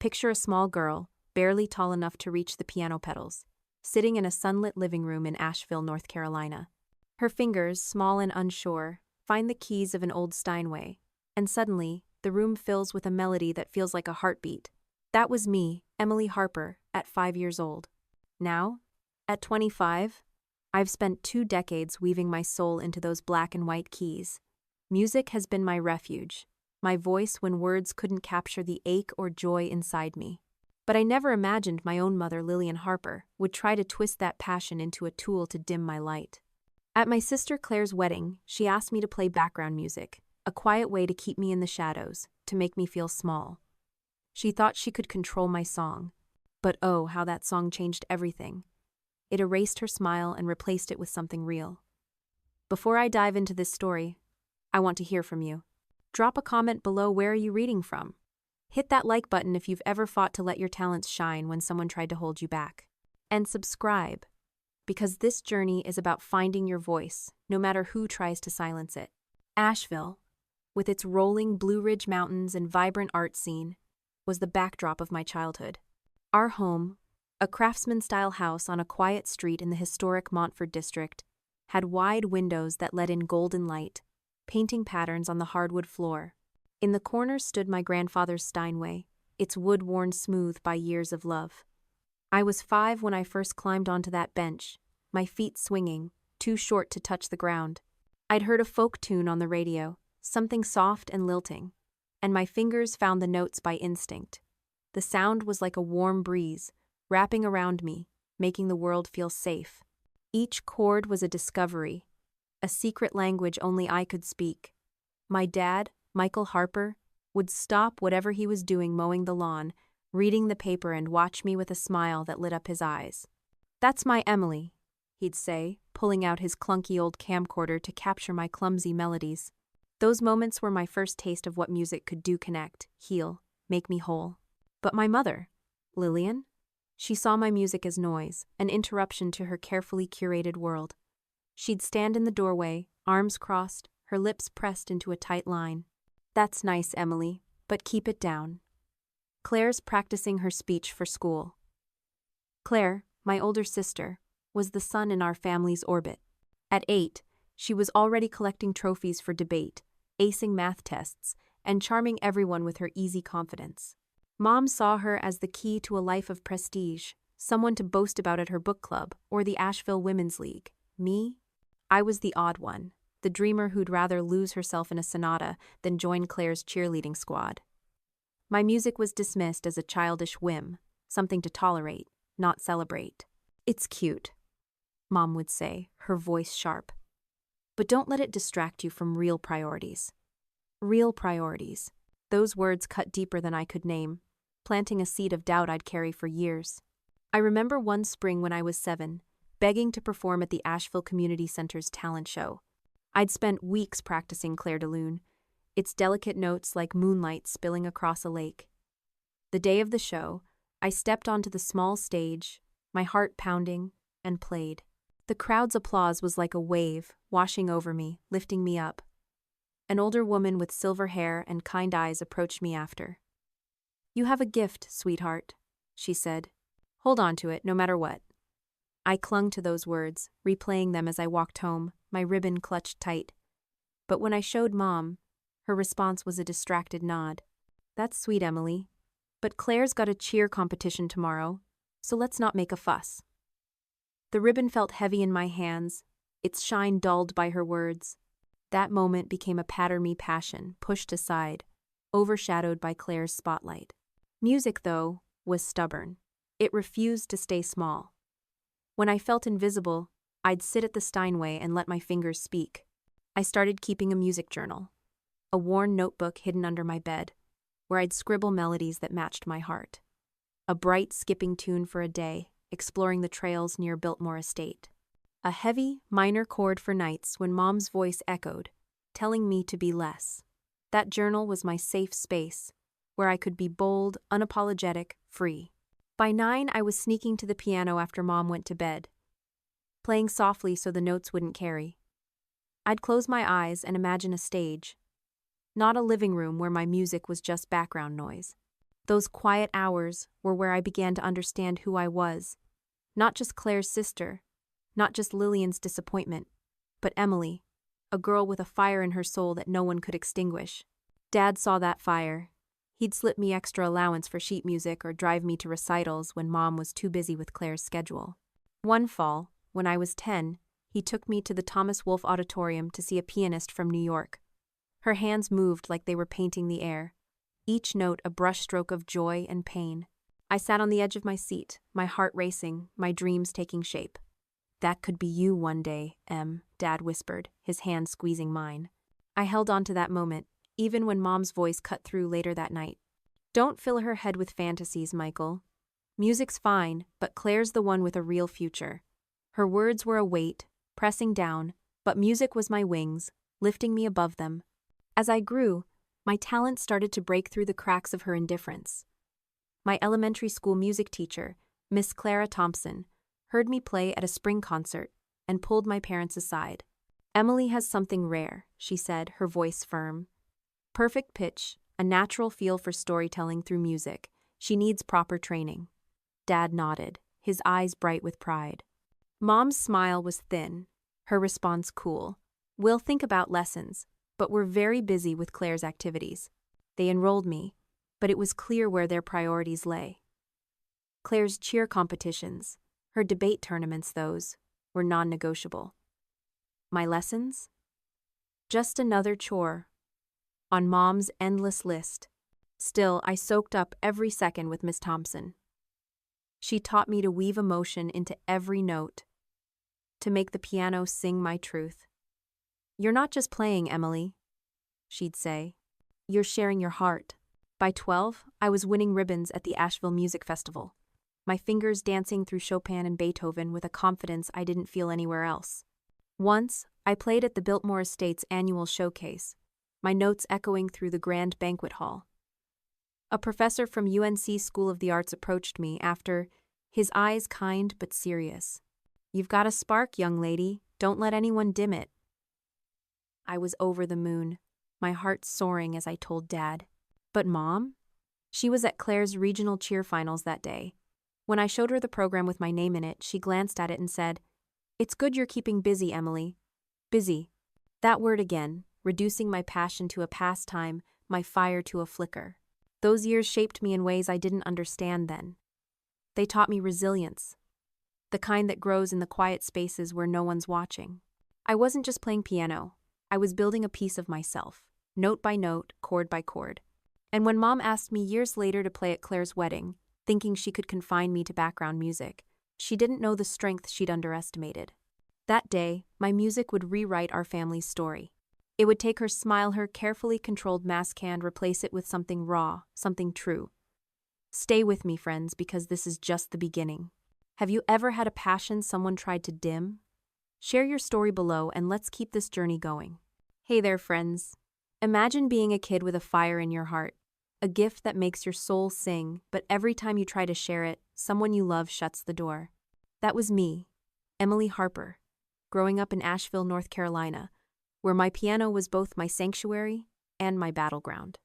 Picture a small girl, barely tall enough to reach the piano pedals, sitting in a sunlit living room in Asheville, North Carolina. Her fingers, small and unsure, find the keys of an old Steinway, and suddenly, the room fills with a melody that feels like a heartbeat. That was me, Emily Harper, at 5 years old. Now, at 25, I've spent 2 decades weaving my soul into those black and white keys. Music has been my refuge, my voice when words couldn't capture the ache or joy inside me. But I never imagined my own mother, Lillian Harper, would try to twist that passion into a tool to dim my light. At my sister Claire's wedding, she asked me to play background music, a quiet way to keep me in the shadows, to make me feel small. She thought she could control my song. But oh, how that song changed everything. It erased her smile and replaced it with something real. Before I dive into this story, I want to hear from you. Drop a comment below. Where are you reading from? Hit that like button if you've ever fought to let your talents shine when someone tried to hold you back. And subscribe, because this journey is about finding your voice, no matter who tries to silence it. Asheville, with its rolling Blue Ridge Mountains and vibrant art scene, was the backdrop of my childhood. Our home, a craftsman-style house on a quiet street in the historic Montford district, had wide windows that let in golden light, painting patterns on the hardwood floor. In the corner stood my grandfather's Steinway, its wood worn smooth by years of love. I was 5 when I first climbed onto that bench, my feet swinging, too short to touch the ground. I'd heard a folk tune on the radio, something soft and lilting, and my fingers found the notes by instinct. The sound was like a warm breeze, wrapping around me, making the world feel safe. Each chord was a discovery, a secret language only I could speak. My dad, Michael Harper, would stop whatever he was doing mowing the lawn, reading the paper, and watch me with a smile that lit up his eyes. "That's my Emily," he'd say, pulling out his clunky old camcorder to capture my clumsy melodies. Those moments were my first taste of what music could do: connect, heal, make me whole. But my mother, Lillian? She saw my music as noise, an interruption to her carefully curated world. She'd stand in the doorway, arms crossed, her lips pressed into a tight line. "That's nice, Emily, but keep it down. Claire's practicing her speech for school." Claire, my older sister, was the sun in our family's orbit. At 8, she was already collecting trophies for debate, acing math tests, and charming everyone with her easy confidence. Mom saw her as the key to a life of prestige, someone to boast about at her book club or the Asheville Women's League. Me? I was the odd one, the dreamer who'd rather lose herself in a sonata than join Claire's cheerleading squad. My music was dismissed as a childish whim, something to tolerate, not celebrate. "It's cute," Mom would say, her voice sharp. "But don't let it distract you from real priorities." Real priorities. Those words cut deeper than I could name, planting a seed of doubt I'd carry for years. I remember one spring when I was 7, begging to perform at the Asheville Community Center's talent show. I'd spent weeks practicing Clair de Lune, its delicate notes like moonlight spilling across a lake. The day of the show, I stepped onto the small stage, my heart pounding, and played. The crowd's applause was like a wave, washing over me, lifting me up. An older woman with silver hair and kind eyes approached me after. "You have a gift, sweetheart," she said. "Hold on to it, no matter what." I clung to those words, replaying them as I walked home, my ribbon clutched tight. But when I showed Mom, her response was a distracted nod. "That's sweet, Emily. But Claire's got a cheer competition tomorrow, so let's not make a fuss." The ribbon felt heavy in my hands, its shine dulled by her words. That moment became a patter-me passion, pushed aside, overshadowed by Claire's spotlight. Music, though, was stubborn. It refused to stay small. When I felt invisible, I'd sit at the Steinway and let my fingers speak. I started keeping a music journal, a worn notebook hidden under my bed, where I'd scribble melodies that matched my heart. A bright skipping tune for a day, exploring the trails near Biltmore Estate. A heavy, minor chord for nights when Mom's voice echoed, telling me to be less. That journal was my safe space, where I could be bold, unapologetic, free. By 9, I was sneaking to the piano after Mom went to bed, playing softly so the notes wouldn't carry. I'd close my eyes and imagine a stage, not a living room where my music was just background noise. Those quiet hours were where I began to understand who I was. Not just Claire's sister, not just Lillian's disappointment, but Emily, a girl with a fire in her soul that no one could extinguish. Dad saw that fire. He'd slip me extra allowance for sheet music or drive me to recitals when Mom was too busy with Claire's schedule. One fall, when I was 10, he took me to the Thomas Wolfe Auditorium to see a pianist from New York. Her hands moved like they were painting the air, each note a brushstroke of joy and pain. I sat on the edge of my seat, my heart racing, my dreams taking shape. "That could be you one day, Em," Dad whispered, his hand squeezing mine. I held on to that moment, even when Mom's voice cut through later that night. "Don't fill her head with fantasies, Michael. Music's fine, but Claire's the one with a real future." Her words were a weight, pressing down, but music was my wings, lifting me above them. As I grew, my talent started to break through the cracks of her indifference. My elementary school music teacher, Miss Clara Thompson, heard me play at a spring concert and pulled my parents aside. "Emily has something rare," she said, her voice firm. "Perfect pitch, a natural feel for storytelling through music. She needs proper training." Dad nodded, his eyes bright with pride. Mom's smile was thin, her response cool. "We'll think about lessons, but we're very busy with Claire's activities." They enrolled me, but it was clear where their priorities lay. Claire's cheer competitions, her debate tournaments, those were non-negotiable. My lessons? Just another chore on Mom's endless list. Still, I soaked up every second with Miss Thompson. She taught me to weave emotion into every note, to make the piano sing my truth. "You're not just playing, Emily," she'd say. "You're sharing your heart." By 12, I was winning ribbons at the Asheville Music Festival, my fingers dancing through Chopin and Beethoven with a confidence I didn't feel anywhere else. Once, I played at the Biltmore Estate's annual showcase, my notes echoing through the grand banquet hall. A professor from UNC School of the Arts approached me after, his eyes kind but serious. "You've got a spark, young lady. Don't let anyone dim it." I was over the moon, my heart soaring as I told Dad. But Mom? She was at Claire's regional cheer finals that day. When I showed her the program with my name in it, she glanced at it and said, "It's good you're keeping busy, Emily." Busy. That word again, reducing my passion to a pastime, my fire to a flicker. Those years shaped me in ways I didn't understand then. They taught me resilience, the kind that grows in the quiet spaces where no one's watching. I wasn't just playing piano. I was building a piece of myself, note by note, chord by chord. And when Mom asked me years later to play at Claire's wedding, thinking she could confine me to background music, she didn't know the strength she'd underestimated. That day, my music would rewrite our family's story. It would take her smile, her carefully controlled mask hand, replace it with something raw, something true. Stay with me, friends, because this is just the beginning. Have you ever had a passion someone tried to dim? Share your story below and let's keep this journey going. Hey there, friends. Imagine being a kid with a fire in your heart, a gift that makes your soul sing, but every time you try to share it, someone you love shuts the door. That was me, Emily Harper, growing up in Asheville, North Carolina, where my piano was both my sanctuary and my battleground.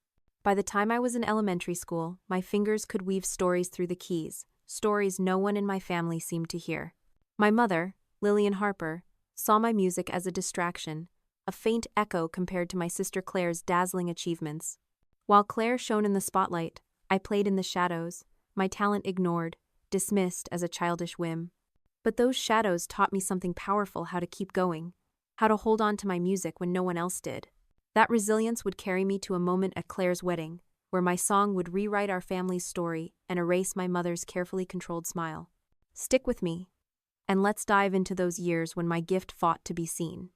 By the time I was in elementary school, my fingers could weave stories through the keys, stories no one in my family seemed to hear. My mother, Lillian Harper, saw my music as a distraction, a faint echo compared to my sister Claire's dazzling achievements. While Claire shone in the spotlight, I played in the shadows, my talent ignored, dismissed as a childish whim. But those shadows taught me something powerful: how to keep going, how to hold on to my music when no one else did. That resilience would carry me to a moment at Claire's wedding, where my song would rewrite our family's story and erase my mother's carefully controlled smile. Stick with me, and let's dive into those years when my gift fought to be seen.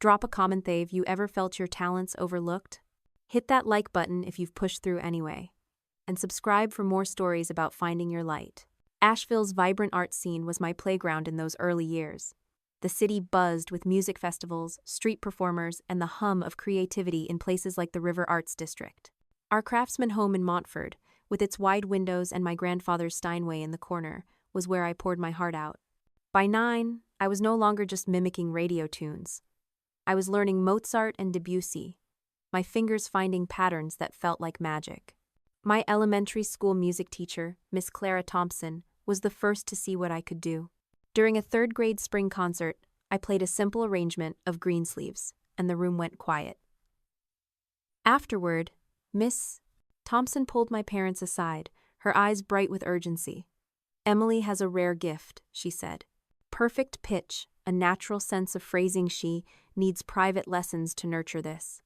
Drop a comment if you ever felt your talents overlooked. Hit that like button if you've pushed through anyway. And subscribe for more stories about finding your light. Asheville's vibrant art scene was my playground in those early years. The city buzzed with music festivals, street performers, and the hum of creativity in places like the River Arts District. Our craftsman home in Montford, with its wide windows and my grandfather's Steinway in the corner, was where I poured my heart out. By 9, I was no longer just mimicking radio tunes. I was learning Mozart and Debussy, my fingers finding patterns that felt like magic. My elementary school music teacher, Miss Clara Thompson, was the first to see what I could do. During a third-grade spring concert, I played a simple arrangement of Greensleeves, and the room went quiet. Afterward, Miss Thompson pulled my parents aside, her eyes bright with urgency. "Emily has a rare gift," she said. "Perfect pitch, a natural sense of phrasing. She needs private lessons to nurture this."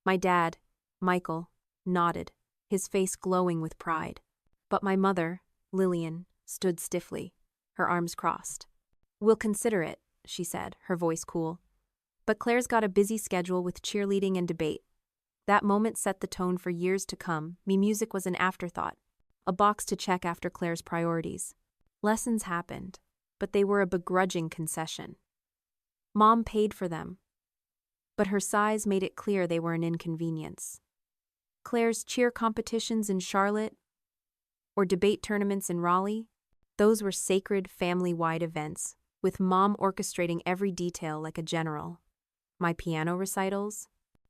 My dad, Michael, nodded, his face glowing with pride. But my mother, Lillian, stood stiffly, her arms crossed. "We'll consider it," she said, her voice cool. But Claire's got a busy schedule with cheerleading and debate. That moment set the tone for years to come. Music was an afterthought, a box to check after Claire's priorities. Lessons happened, but they were a begrudging concession. Mom paid for them, but her sighs made it clear they were an inconvenience. Claire's cheer competitions in Charlotte or debate tournaments in Raleigh, those were sacred family-wide events, with Mom orchestrating every detail like a general. My piano recitals?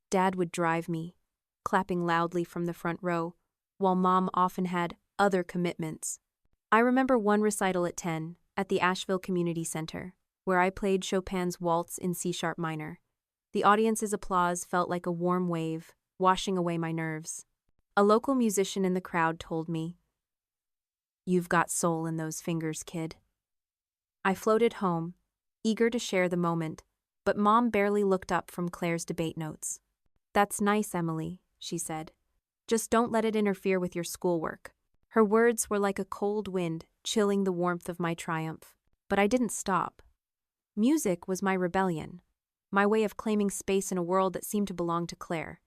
Dad would drive me, clapping loudly from the front row, while Mom often had other commitments. I remember one recital at 10, at the Asheville Community Center, where I played Chopin's Waltz in C-sharp minor. The audience's applause felt like a warm wave, washing away my nerves. A local musician in the crowd told me, "You've got soul in those fingers, kid." I floated home, eager to share the moment, but Mom barely looked up from Claire's debate notes. "That's nice, Emily," she said. "Just don't let it interfere with your schoolwork." Her words were like a cold wind, chilling the warmth of my triumph. But I didn't stop. Music was my rebellion, my way of claiming space in a world that seemed to belong to Claire.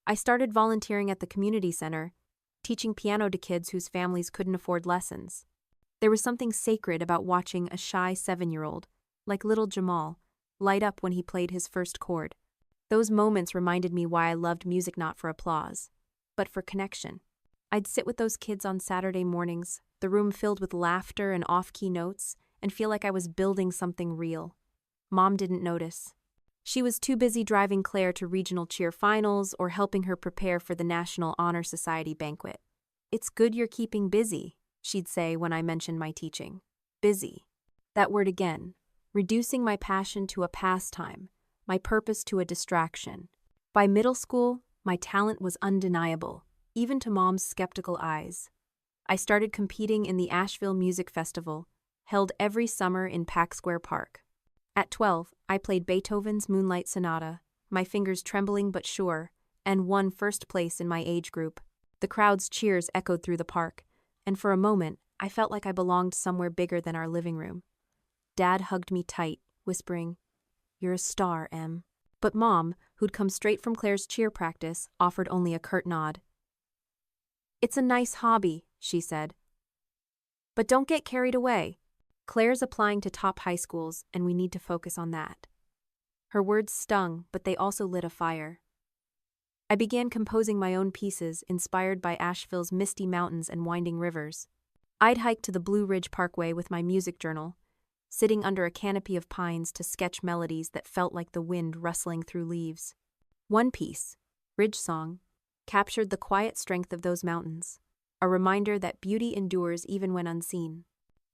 I started volunteering at the community center, teaching piano to kids whose families couldn't afford lessons. There was something sacred about watching a shy 7-year-old, like little Jamal, light up when he played his first chord. Those moments reminded me why I loved music, not for applause, but for connection. I'd sit with those kids on Saturday mornings, the room filled with laughter and off-key notes, and feel like I was building something real. Mom didn't notice. She was too busy driving Claire to regional cheer finals or helping her prepare for the National Honor Society banquet. "It's good you're keeping busy," she'd say when I mentioned my teaching. Busy. That word again, reducing my passion to a pastime, my purpose to a distraction. By middle school, my talent was undeniable, even to Mom's skeptical eyes. I started competing in the Asheville Music Festival, held every summer in Pack Square Park. At 12, I played Beethoven's Moonlight Sonata, my fingers trembling but sure, and won first place in my age group. The crowd's cheers echoed through the park, and for a moment, I felt like I belonged somewhere bigger than our living room. Dad hugged me tight, whispering, "You're a star, Em." But Mom, who'd come straight from Claire's cheer practice, offered only a curt nod. "It's a nice hobby," she said. "But don't get carried away. Claire's applying to top high schools, and we need to focus on that." Her words stung, but they also lit a fire. I began composing my own pieces, inspired by Asheville's misty mountains and winding rivers. I'd hike to the Blue Ridge Parkway with my music journal, sitting under a canopy of pines to sketch melodies that felt like the wind rustling through leaves. One piece, Ridge Song, captured the quiet strength of those mountains, a reminder that beauty endures even when unseen.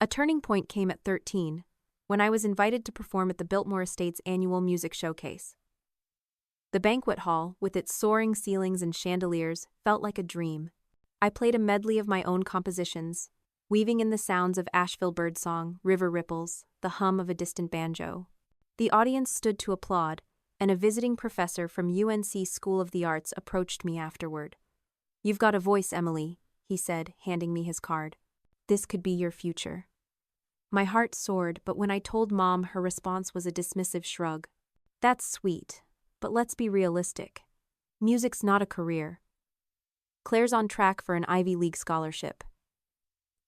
A turning point came at 13, when I was invited to perform at the Biltmore Estate's annual music showcase. The banquet hall, with its soaring ceilings and chandeliers, felt like a dream. I played a medley of my own compositions, weaving in the sounds of Asheville birdsong, river ripples, the hum of a distant banjo. The audience stood to applaud, and a visiting professor from UNC School of the Arts approached me afterward. "You've got a voice, Emily," he said, handing me his card. "This could be your future." My heart soared, but when I told Mom, her response was a dismissive shrug. "That's sweet, but let's be realistic. Music's not a career. Claire's on track for an Ivy League scholarship."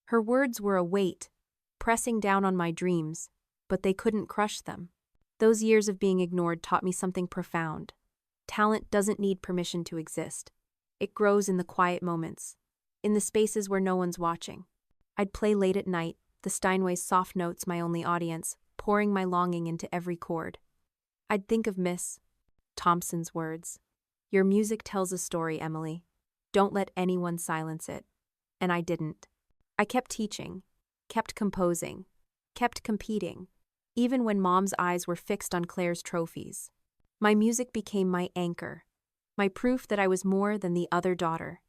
Her words were a weight, pressing down on my dreams, but they couldn't crush them. Those years of being ignored taught me something profound. Talent doesn't need permission to exist. It grows in the quiet moments, in the spaces where no one's watching. I'd play late at night, the Steinway's soft notes my only audience, pouring my longing into every chord. I'd think of Miss Thompson's words. "Your music tells a story, Emily. Don't let anyone silence it. And I didn't. I kept teaching, kept composing, kept competing, even when Mom's eyes were fixed on Claire's trophies. My music became my anchor, my proof that I was more than the other daughter.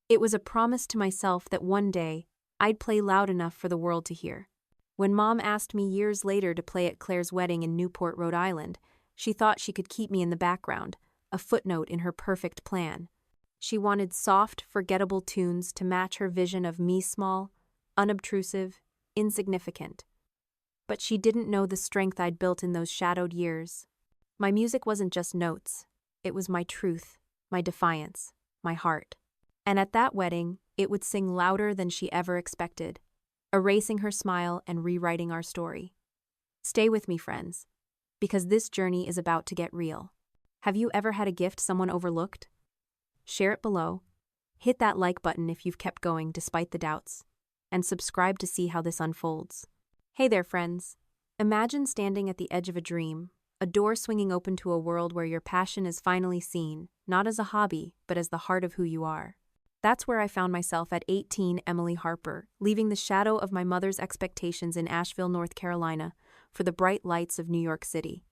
It was a promise to myself that one day, I'd play loud enough for the world to hear. When Mom asked me years later to play at Claire's wedding in Newport, Rhode Island, she thought she could keep me in the background, a footnote in her perfect plan. She wanted soft, forgettable tunes to match her vision of me small, unobtrusive, insignificant. But she didn't know the strength I'd built in those shadowed years. My music wasn't just notes. It was my truth, my defiance, my heart. And at that wedding, it would sing louder than she ever expected, erasing her smile and rewriting our story. Stay with me, friends, because this journey is about to get real. Have you ever had a gift someone overlooked? Share it below. Hit that like button if you've kept going despite the doubts. And subscribe to see how this unfolds. Hey there, friends. Imagine standing at the edge of a dream, a door swinging open to a world where your passion is finally seen, not as a hobby, but as the heart of who you are. That's where I found myself at 18, Emily Harper, leaving the shadow of my mother's expectations in Asheville, North Carolina, for the bright lights of New York City.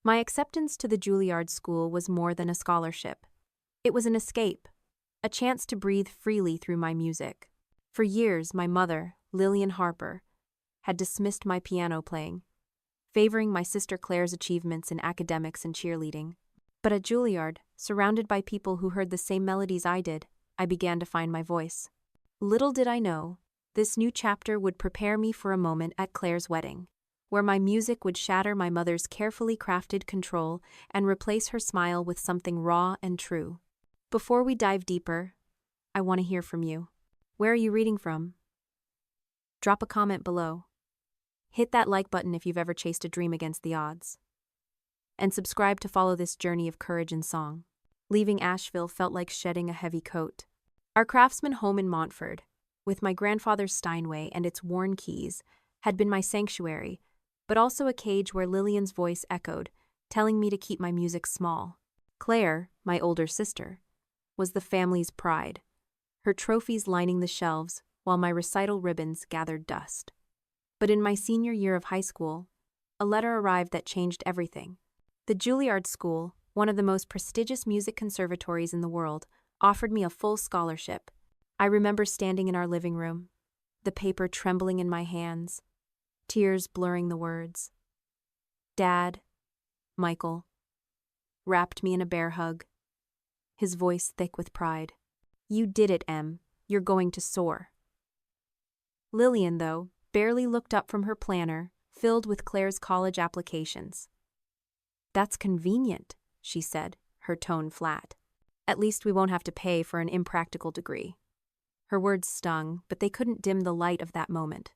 My acceptance to the Juilliard School was more than a scholarship. It was an escape, a chance to breathe freely through my music. For years, my mother, Lillian Harper, had dismissed my piano playing, favoring my sister Claire's achievements in academics and cheerleading. But at Juilliard, surrounded by people who heard the same melodies I did, I began to find my voice. Little did I know, this new chapter would prepare me for a moment at Claire's wedding, where my music would shatter my mother's carefully crafted control and replace her smile with something raw and true. Before we dive deeper, I want to hear from you. Where are you reading from? Drop a comment below. Hit that like button if you've ever chased a dream against the odds. And subscribe to follow this journey of courage and song. Leaving Asheville felt like shedding a heavy coat. Our craftsman home in Montford, with my grandfather's Steinway and its worn keys, had been my sanctuary, but also a cage where Lillian's voice echoed, telling me to keep my music small. Claire, my older sister, was the family's pride, her trophies lining the shelves while my recital ribbons gathered dust. But in my senior year of high school, a letter arrived that changed everything. The Juilliard School, one of the most prestigious music conservatories in the world, offered me a full scholarship. I remember standing in our living room, the paper trembling in my hands, tears blurring the words. Dad, Michael, wrapped me in a bear hug, his voice thick with pride. You did it, Em. You're going to soar. Lillian, though, barely looked up from her planner, filled with Claire's college applications. That's convenient, she said, her tone flat. At least we won't have to pay for an impractical degree. Her words stung, but they couldn't dim the light of that moment.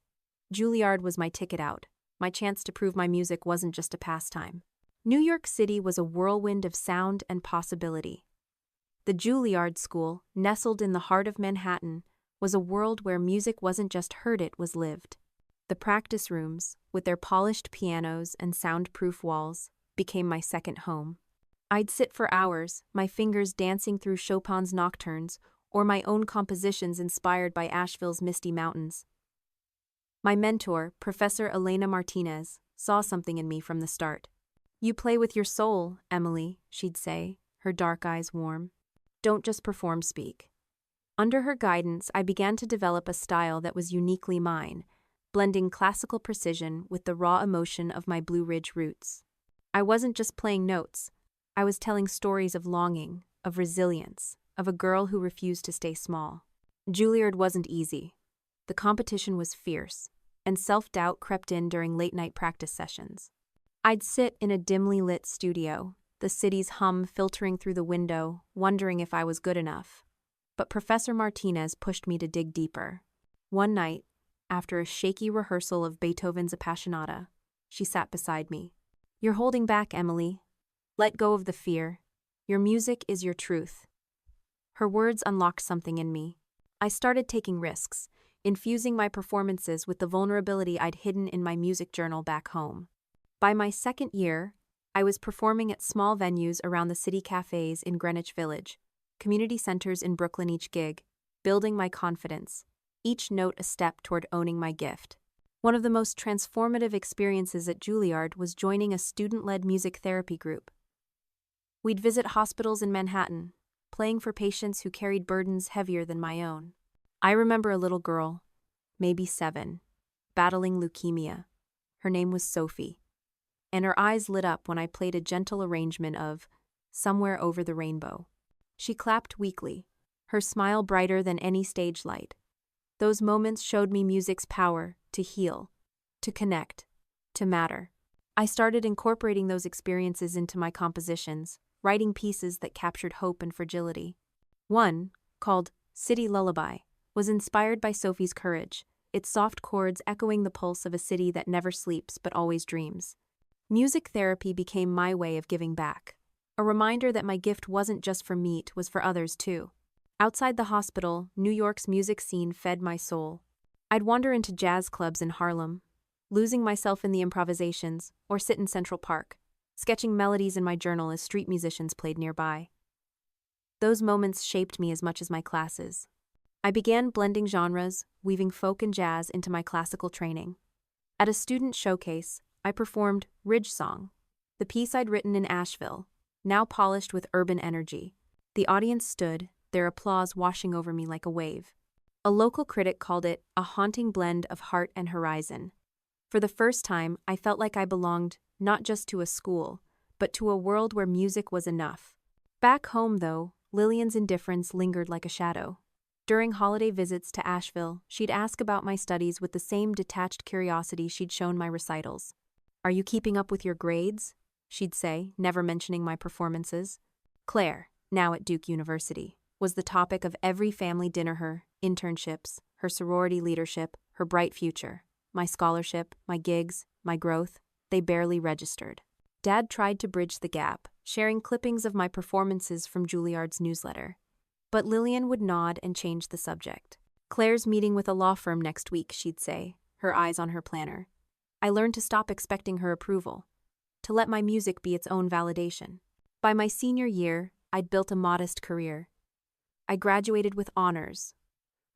Juilliard was my ticket out, my chance to prove my music wasn't just a pastime. New York City was a whirlwind of sound and possibility. The Juilliard School, nestled in the heart of Manhattan, was a world where music wasn't just heard, it was lived. The practice rooms, with their polished pianos and soundproof walls, became my second home. I'd sit for hours, my fingers dancing through Chopin's nocturnes or my own compositions inspired by Asheville's misty mountains. My mentor, Professor Elena Martinez, saw something in me from the start. You play with your soul, Emily, she'd say, her dark eyes warm. Don't just perform, speak. Under her guidance, I began to develop a style that was uniquely mine, blending classical precision with the raw emotion of my Blue Ridge roots. I wasn't just playing notes. I was telling stories of longing, of resilience, of a girl who refused to stay small. Juilliard wasn't easy. The competition was fierce, and self-doubt crept in during late-night practice sessions. I'd sit in a dimly lit studio, the city's hum filtering through the window, wondering if I was good enough. But Professor Martinez pushed me to dig deeper. One night, after a shaky rehearsal of Beethoven's Appassionata, she sat beside me. You're holding back, Emily. Let go of the fear. Your music is your truth. Her words unlocked something in me. I started taking risks, infusing my performances with the vulnerability I'd hidden in my music journal back home. By my second year, I was performing at small venues around the city cafes in Greenwich Village, community centers in Brooklyn each gig, building my confidence, each note a step toward owning my gift. One of the most transformative experiences at Juilliard was joining a student-led music therapy group. We'd visit hospitals in Manhattan, playing for patients who carried burdens heavier than my own. I remember a little girl, maybe 7, battling leukemia. Her name was Sophie, and her eyes lit up when I played a gentle arrangement of Somewhere Over the Rainbow. She clapped weakly, her smile brighter than any stage light. Those moments showed me music's power to heal, to connect, to matter. I started incorporating those experiences into my compositions, writing pieces that captured hope and fragility. One, called City Lullaby, was inspired by Sophie's courage, its soft chords echoing the pulse of a city that never sleeps but always dreams. Music therapy became my way of giving back, a reminder that my gift wasn't just for me, it was for others too. Outside the hospital, New York's music scene fed my soul. I'd wander into jazz clubs in Harlem, losing myself in the improvisations, or sit in Central Park, sketching melodies in my journal as street musicians played nearby. Those moments shaped me as much as my classes. I began blending genres, weaving folk and jazz into my classical training. At a student showcase, I performed Ridge Song, the piece I'd written in Asheville, now polished with urban energy. The audience stood, their applause washing over me like a wave. A local critic called it a haunting blend of heart and horizon. For the first time, I felt like I belonged not just to a school, but to a world where music was enough. Back home, though, Lillian's indifference lingered like a shadow. During holiday visits to Asheville, she'd ask about my studies with the same detached curiosity she'd shown my recitals. "Are you keeping up with your grades?" she'd say, never mentioning my performances. Claire, now at Duke University, was the topic of every family dinner. Her internships, her sorority leadership, her bright future, my scholarship, my gigs, my growth, they barely registered. Dad tried to bridge the gap, sharing clippings of my performances from Juilliard's newsletter. But Lillian would nod and change the subject. "Claire's meeting with a law firm next week," she'd say, her eyes on her planner. I learned to stop expecting her approval, to let my music be its own validation. By my senior year, I'd built a modest career. I graduated with honors,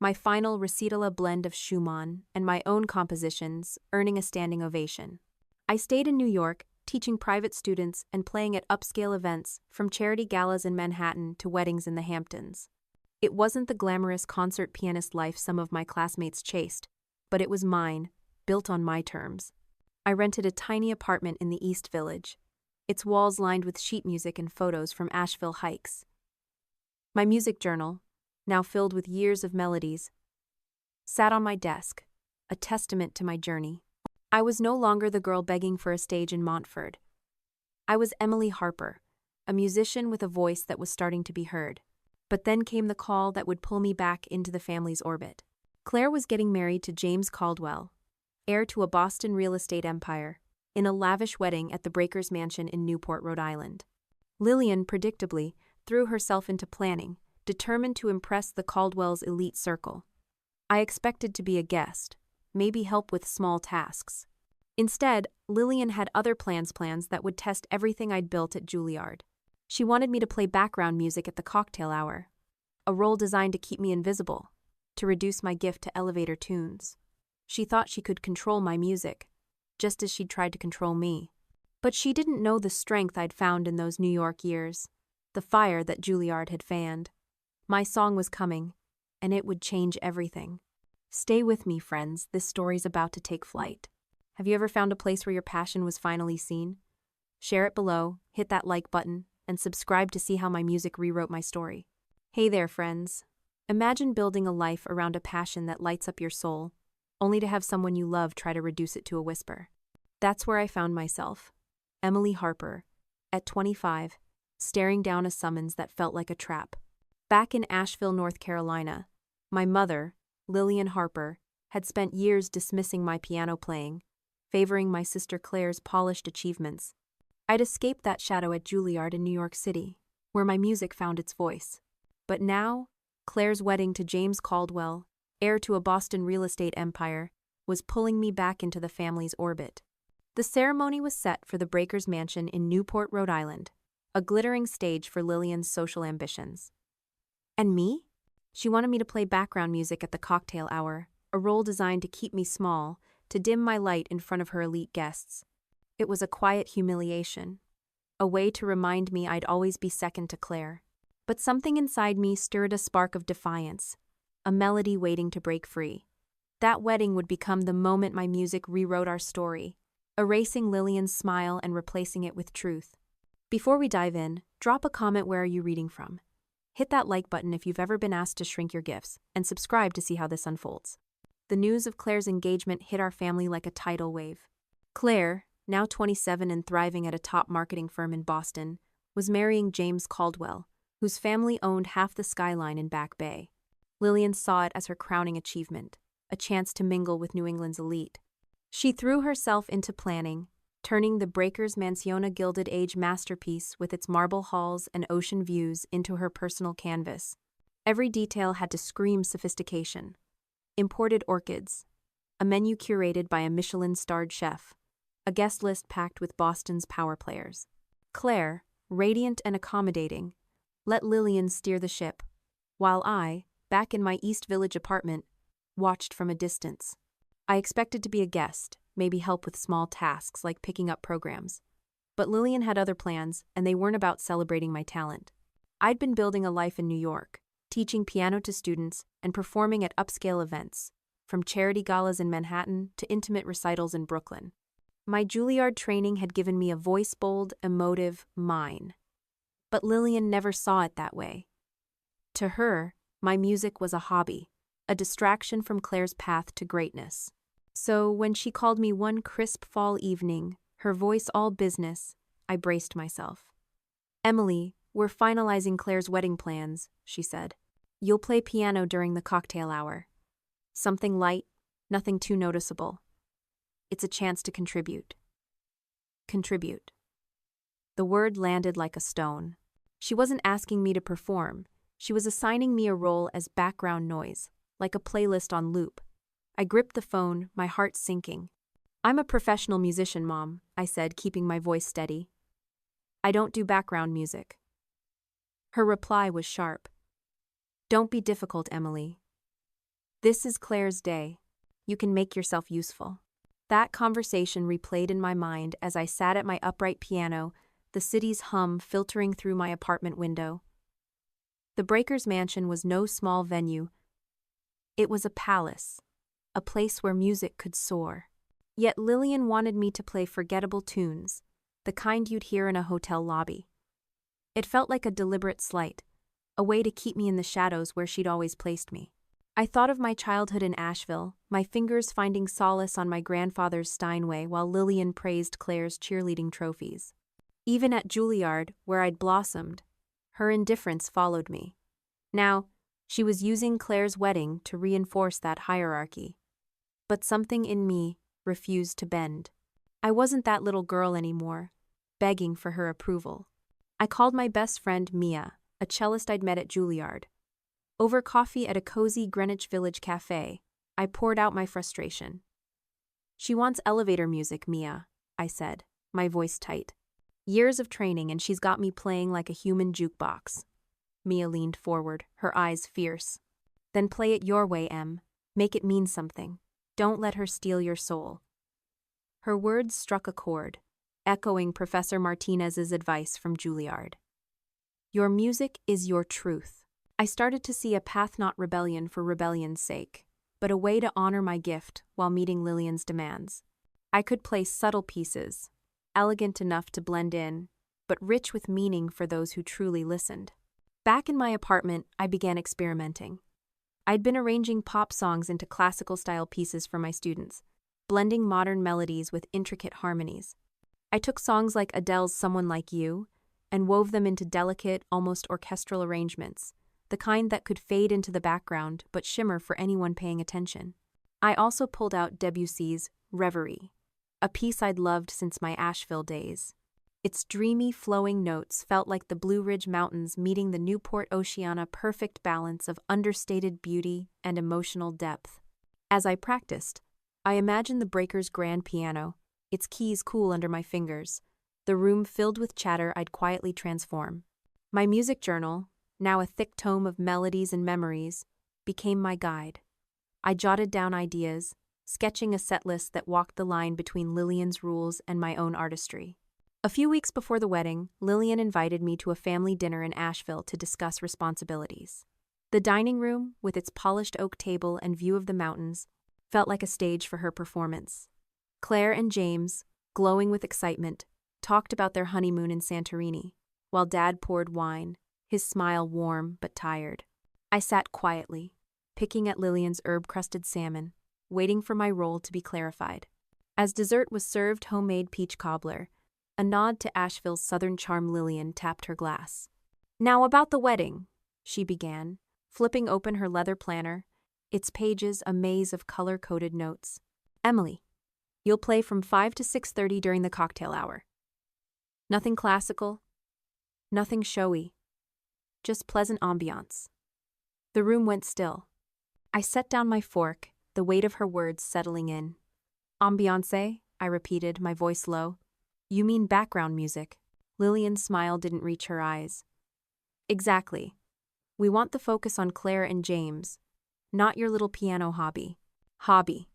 my final recital a blend of Schumann and my own compositions, earning a standing ovation. I stayed in New York, teaching private students and playing at upscale events, from charity galas in Manhattan to weddings in the Hamptons. It wasn't the glamorous concert pianist life some of my classmates chased, but it was mine, built on my terms. I rented a tiny apartment in the East Village, its walls lined with sheet music and photos from Asheville hikes. My music journal, now filled with years of melodies, sat on my desk, a testament to my journey. I was no longer the girl begging for a stage in Montford. I was Emily Harper, a musician with a voice that was starting to be heard. But then came the call that would pull me back into the family's orbit. Claire was getting married to James Caldwell, heir to a Boston real estate empire, in a lavish wedding at the Breakers Mansion in Newport, Rhode Island. Lillian, predictably, threw herself into planning, determined to impress the Caldwells' elite circle. I expected to be a guest, maybe help with small tasks. Instead, Lillian had other plans that would test everything I'd built at Juilliard. She wanted me to play background music at the cocktail hour, a role designed to keep me invisible, to reduce my gift to elevator tunes. She thought she could control my music, just as she'd tried to control me. But she didn't know the strength I'd found in those New York years, the fire that Juilliard had fanned. My song was coming, and it would change everything. Stay with me, friends, this story's about to take flight. Have you ever found a place where your passion was finally seen? Share it below, hit that like button, and subscribe to see how my music rewrote my story. Hey there, friends. Imagine building a life around a passion that lights up your soul, only to have someone you love try to reduce it to a whisper. That's where I found myself, Emily Harper, at 25, staring down a summons that felt like a trap. Back in Asheville, North Carolina, my mother, Lillian Harper, had spent years dismissing my piano playing, favoring my sister Claire's polished achievements. I'd escaped that shadow at Juilliard in New York City, where my music found its voice. But now, Claire's wedding to James Caldwell, heir to a Boston real estate empire, was pulling me back into the family's orbit. The ceremony was set for the Breakers Mansion in Newport, Rhode Island, a glittering stage for Lillian's social ambitions. And me? She wanted me to play background music at the cocktail hour, a role designed to keep me small, to dim my light in front of her elite guests. It was a quiet humiliation, a way to remind me I'd always be second to Claire. But something inside me stirred a spark of defiance, a melody waiting to break free. That wedding would become the moment my music rewrote our story, erasing Lillian's smile and replacing it with truth. Before we dive in, drop a comment. Where are you reading from? Hit that like button if you've ever been asked to shrink your gifts, and subscribe to see how this unfolds. The news of Claire's engagement hit our family like a tidal wave. Claire, now 27 and thriving at a top marketing firm in Boston, was marrying James Caldwell, whose family owned half the skyline in Back Bay. Lillian saw it as her crowning achievement, a chance to mingle with New England's elite. She threw herself into planning, turning the Breakers Mansiona Gilded Age masterpiece with its marble halls and ocean views into her personal canvas. Every detail had to scream sophistication. Imported orchids, a menu curated by a Michelin-starred chef, a guest list packed with Boston's power players. Claire, radiant and accommodating, let Lillian steer the ship, while I, back in my East Village apartment, watched from a distance. I expected to be a guest, maybe help with small tasks like picking up programs. But Lillian had other plans, and they weren't about celebrating my talent. I'd been building a life in New York, teaching piano to students and performing at upscale events, from charity galas in Manhattan to intimate recitals in Brooklyn. My Juilliard training had given me a voice-bold, emotive mine. But Lillian never saw it that way. To her, my music was a hobby, a distraction from Claire's path to greatness. So when she called me one crisp fall evening, her voice all business, I braced myself. "Emily, we're finalizing Claire's wedding plans," she said. "You'll play piano during the cocktail hour. Something light, nothing too noticeable. It's a chance to contribute." Contribute. The word landed like a stone. She wasn't asking me to perform. She was assigning me a role as background noise, like a playlist on loop. I gripped the phone, my heart sinking. "I'm a professional musician, Mom," I said, keeping my voice steady. "I don't do background music." Her reply was sharp. "Don't be difficult, Emily. This is Claire's day. You can make yourself useful." That conversation replayed in my mind as I sat at my upright piano, the city's hum filtering through my apartment window. The Breakers Mansion was no small venue. It was a palace, a place where music could soar. Yet Lillian wanted me to play forgettable tunes, the kind you'd hear in a hotel lobby. It felt like a deliberate slight, a way to keep me in the shadows where she'd always placed me. I thought of my childhood in Asheville, my fingers finding solace on my grandfather's Steinway while Lillian praised Claire's cheerleading trophies. Even at Juilliard, where I'd blossomed, her indifference followed me. Now, she was using Claire's wedding to reinforce that hierarchy. But something in me refused to bend. I wasn't that little girl anymore, begging for her approval. I called my best friend Mia, a cellist I'd met at Juilliard. Over coffee at a cozy Greenwich Village cafe, I poured out my frustration. "She wants elevator music, Mia," I said, my voice tight. "Years of training and she's got me playing like a human jukebox." Mia leaned forward, her eyes fierce. "Then play it your way, Em. Make it mean something. Don't let her steal your soul." Her words struck a chord, echoing Professor Martinez's advice from Juilliard. Your music is your truth. I started to see a path not rebellion for rebellion's sake, but a way to honor my gift while meeting Lillian's demands. I could play subtle pieces, elegant enough to blend in, but rich with meaning for those who truly listened. Back in my apartment, I began experimenting. I'd been arranging pop songs into classical-style pieces for my students, blending modern melodies with intricate harmonies. I took songs like Adele's Someone Like You and wove them into delicate, almost orchestral arrangements, the kind that could fade into the background but shimmer for anyone paying attention. I also pulled out Debussy's Reverie, a piece I'd loved since my Asheville days. Its dreamy, flowing notes felt like the Blue Ridge Mountains meeting the Newport Oceana, perfect balance of understated beauty and emotional depth. As I practiced, I imagined the Breakers' grand piano, its keys cool under my fingers, the room filled with chatter I'd quietly transform. My music journal, now a thick tome of melodies and memories, became my guide. I jotted down ideas, sketching a set list that walked the line between Lillian's rules and my own artistry. A few weeks before the wedding, Lillian invited me to a family dinner in Asheville to discuss responsibilities. The dining room, with its polished oak table and view of the mountains, felt like a stage for her performance. Claire and James, glowing with excitement, talked about their honeymoon in Santorini, while Dad poured wine, his smile warm but tired. I sat quietly, picking at Lillian's herb-crusted salmon, waiting for my role to be clarified. As dessert was served homemade peach cobbler, a nod to Asheville's southern charm, Lillian tapped her glass. "Now about the wedding," she began, flipping open her leather planner, its pages a maze of color-coded notes. "Emily, you'll play from 5 to 6:30 during the cocktail hour. Nothing classical, nothing showy, just pleasant ambiance." The room went still. I set down my fork, the weight of her words settling in. "Ambiance?" I repeated, my voice low. "You mean background music?" Lillian's smile didn't reach her eyes. "Exactly. We want the focus on Claire and James, not your little piano hobby." Hobby.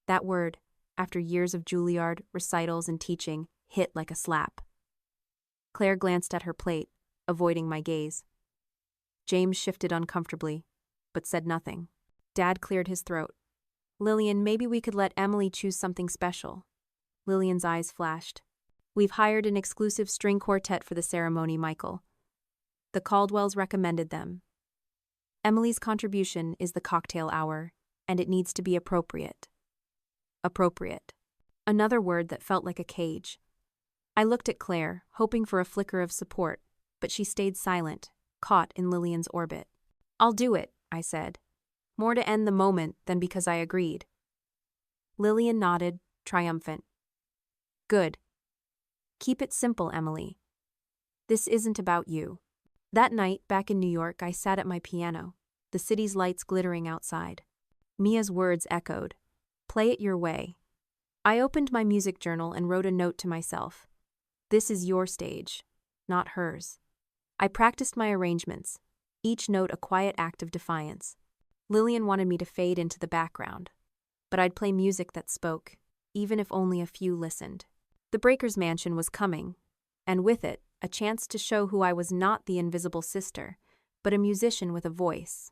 That word, after years of Juilliard, recitals, and teaching, hit like a slap. Claire glanced at her plate, avoiding my gaze. James shifted uncomfortably, but said nothing. Dad cleared his throat. "Lillian, maybe we could let Emily choose something special." Lillian's eyes flashed. "We've hired an exclusive string quartet for the ceremony, Michael. The Caldwells recommended them. Emily's contribution is the cocktail hour, and it needs to be appropriate." Appropriate. Another word that felt like a cage. I looked at Claire, hoping for a flicker of support, but she stayed silent, caught in Lillian's orbit. "I'll do it," I said, more to end the moment than because I agreed. Lillian nodded, triumphant. "Good. Keep it simple, Emily. This isn't about you." That night, back in New York, I sat at my piano, the city's lights glittering outside. Mia's words echoed. "Play it your way." I opened my music journal and wrote a note to myself. This is your stage, not hers. I practiced my arrangements, each note a quiet act of defiance. Lillian wanted me to fade into the background, but I'd play music that spoke, even if only a few listened. The Breakers' mansion was coming, and with it, a chance to show who I was not the invisible sister, but a musician with a voice.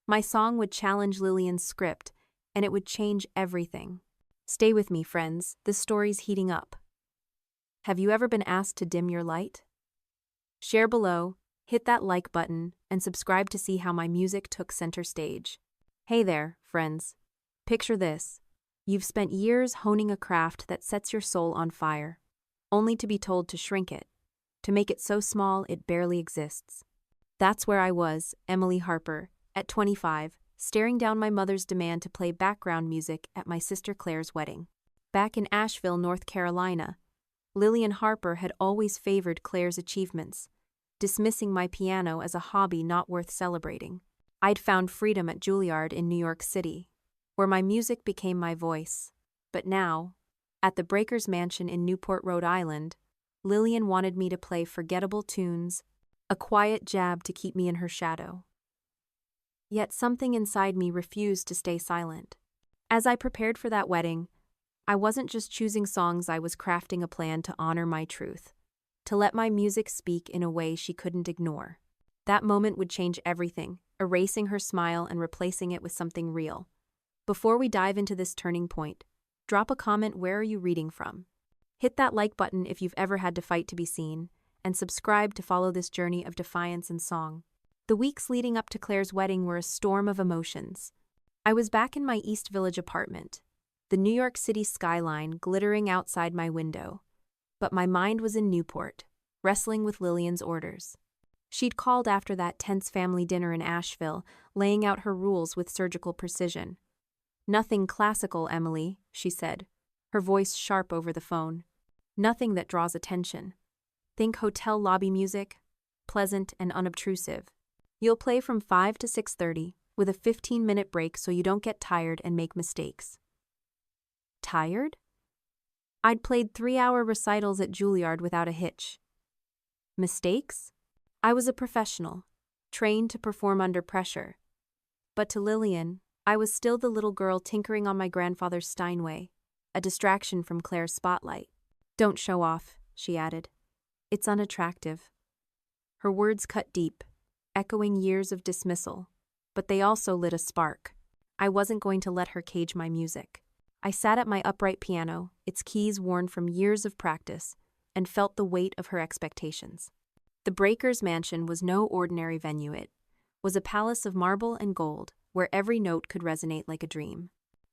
My song would challenge Lillian's script, and it would change everything. Stay with me, friends, this story's heating up. Have you ever been asked to dim your light? Share below, hit that like button, and subscribe to see how my music took center stage. Hey there, friends. Picture this. You've spent years honing a craft that sets your soul on fire, only to be told to shrink it, to make it so small it barely exists. That's where I was, Emily Harper, at 25, staring down my mother's demand to play background music at my sister Claire's wedding. Back in Asheville, North Carolina, Lillian Harper had always favored Claire's achievements, dismissing my piano as a hobby not worth celebrating. I'd found freedom at Juilliard in New York City, where my music became my voice. But now, at the Breakers' mansion in Newport, Rhode Island, Lillian wanted me to play forgettable tunes, a quiet jab to keep me in her shadow. Yet something inside me refused to stay silent. As I prepared for that wedding, I wasn't just choosing songs, I was crafting a plan to honor my truth, to let my music speak in a way she couldn't ignore. That moment would change everything, erasing her smile and replacing it with something real. Before we dive into this turning point, drop a comment. Where are you reading from? Hit that like button if you've ever had to fight to be seen, and subscribe to follow this journey of defiance and song. The weeks leading up to Claire's wedding were a storm of emotions. I was back in my East Village apartment, the New York City skyline glittering outside my window, but my mind was in Newport, wrestling with Lillian's orders. She'd called after that tense family dinner in Asheville, laying out her rules with surgical precision. "Nothing classical, Emily," she said, her voice sharp over the phone. "Nothing that draws attention. Think hotel lobby music, pleasant and unobtrusive. You'll play from 5 to 6:30, with a 15-minute break so you don't get tired and make mistakes." Tired? I'd played 3-hour recitals at Juilliard without a hitch. Mistakes? I was a professional, trained to perform under pressure. But to Lillian, I was still the little girl tinkering on my grandfather's Steinway, a distraction from Claire's spotlight. "Don't show off," she added. "It's unattractive." Her words cut deep, echoing years of dismissal, but they also lit a spark. I wasn't going to let her cage my music. I sat at my upright piano, its keys worn from years of practice, and felt the weight of her expectations. The Breakers' mansion was no ordinary venue. It was a palace of marble and gold, where every note could resonate like a dream.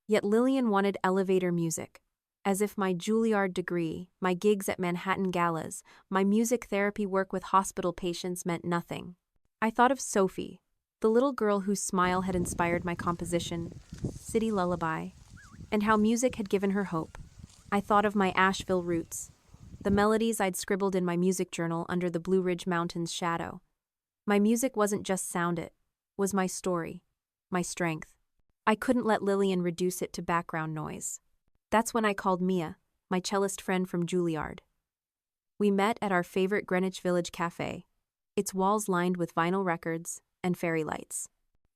Yet Lillian wanted elevator music, as if my Juilliard degree, my gigs at Manhattan galas, my music therapy work with hospital patients meant nothing. I thought of Sophie, the little girl whose smile had inspired my composition, City Lullaby, and how music had given her hope. I thought of my Asheville roots, the melodies I'd scribbled in my music journal under the Blue Ridge Mountains' shadow. My music wasn't just sound, it was my story, my strength. I couldn't let Lillian reduce it to background noise. That's when I called Mia, my cellist friend from Juilliard. We met at our favorite Greenwich Village cafe, its walls lined with vinyl records and fairy lights.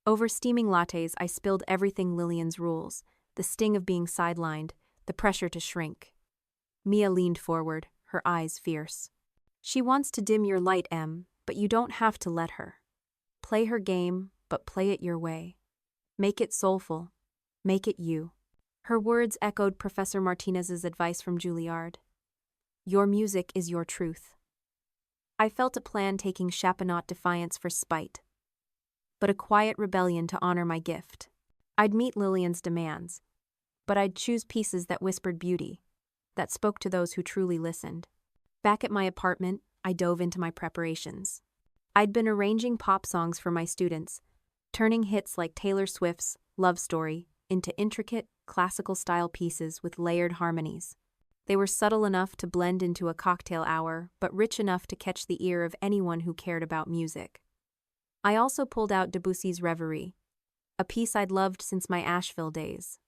Over steaming lattes, I spilled everything Lillian's rules, the sting of being sidelined, the pressure to shrink. Mia leaned forward, her eyes fierce. "She wants to dim your light, Em, but you don't have to let her. Play her game, but play it your way. Make it soulful. Make it you." Her words echoed Professor Martinez's advice from Juilliard. "Your music is your truth." I felt a plan taking Chaponaut defiance for spite, but a quiet rebellion to honor my gift. I'd meet Lillian's demands, but I'd choose pieces that whispered beauty, that spoke to those who truly listened. Back at my apartment, I dove into my preparations. I'd been arranging pop songs for my students, turning hits like Taylor Swift's Love Story into intricate, classical-style pieces with layered harmonies. They were subtle enough to blend into a cocktail hour, but rich enough to catch the ear of anyone who cared about music. I also pulled out Debussy's Reverie, a piece I'd loved since my Asheville days.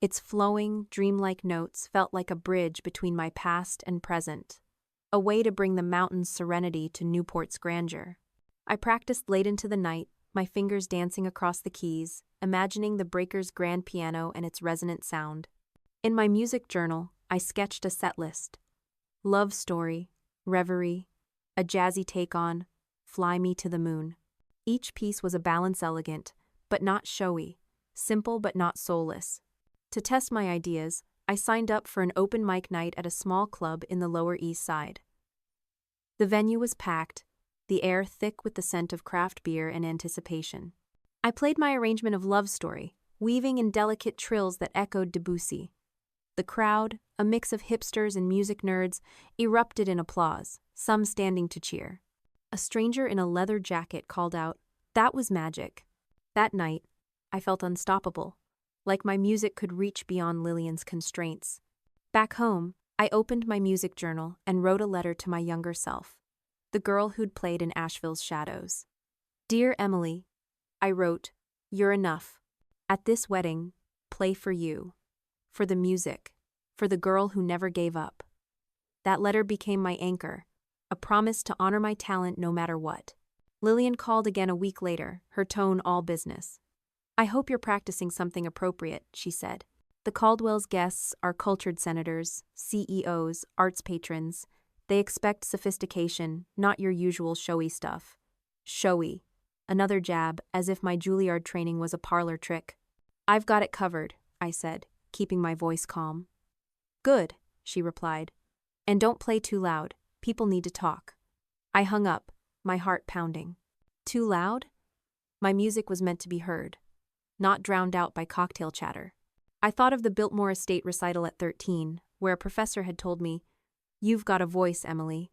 Its flowing, dreamlike notes felt like a bridge between my past and present, a way to bring the mountain's serenity to Newport's grandeur. I practiced late into the night, my fingers dancing across the keys, imagining the Breakers' grand piano and its resonant sound. In my music journal, I sketched a set list: Love Story, Reverie, a jazzy take on Fly Me to the Moon. Each piece was a balance elegant, but not showy, simple but not soulless. To test my ideas, I signed up for an open mic night at a small club in the Lower East Side. The venue was packed, the air thick with the scent of craft beer and anticipation. I played my arrangement of Love Story, weaving in delicate trills that echoed Debussy. The crowd, a mix of hipsters and music nerds, erupted in applause, some standing to cheer. A stranger in a leather jacket called out, "That was magic." That night, I felt unstoppable, like my music could reach beyond Lillian's constraints. Back home, I opened my music journal and wrote a letter to my younger self, the girl who'd played in Asheville's shadows. "Dear Emily," I wrote, "you're enough. At this wedding, play for you, for the music, for the girl who never gave up." That letter became my anchor, a promise to honor my talent no matter what. Lillian called again a week later, her tone all business. "I hope you're practicing something appropriate," she said. "The Caldwell's guests are cultured senators, CEOs, arts patrons. They expect sophistication, not your usual showy stuff." Showy. Another jab, as if my Juilliard training was a parlor trick. "I've got it covered," I said, keeping my voice calm. "Good," she replied. "And don't play too loud. People need to talk." I hung up, my heart pounding. Too loud? My music was meant to be heard, not drowned out by cocktail chatter. I thought of the Biltmore Estate recital at 13, where a professor had told me, "You've got a voice, Emily."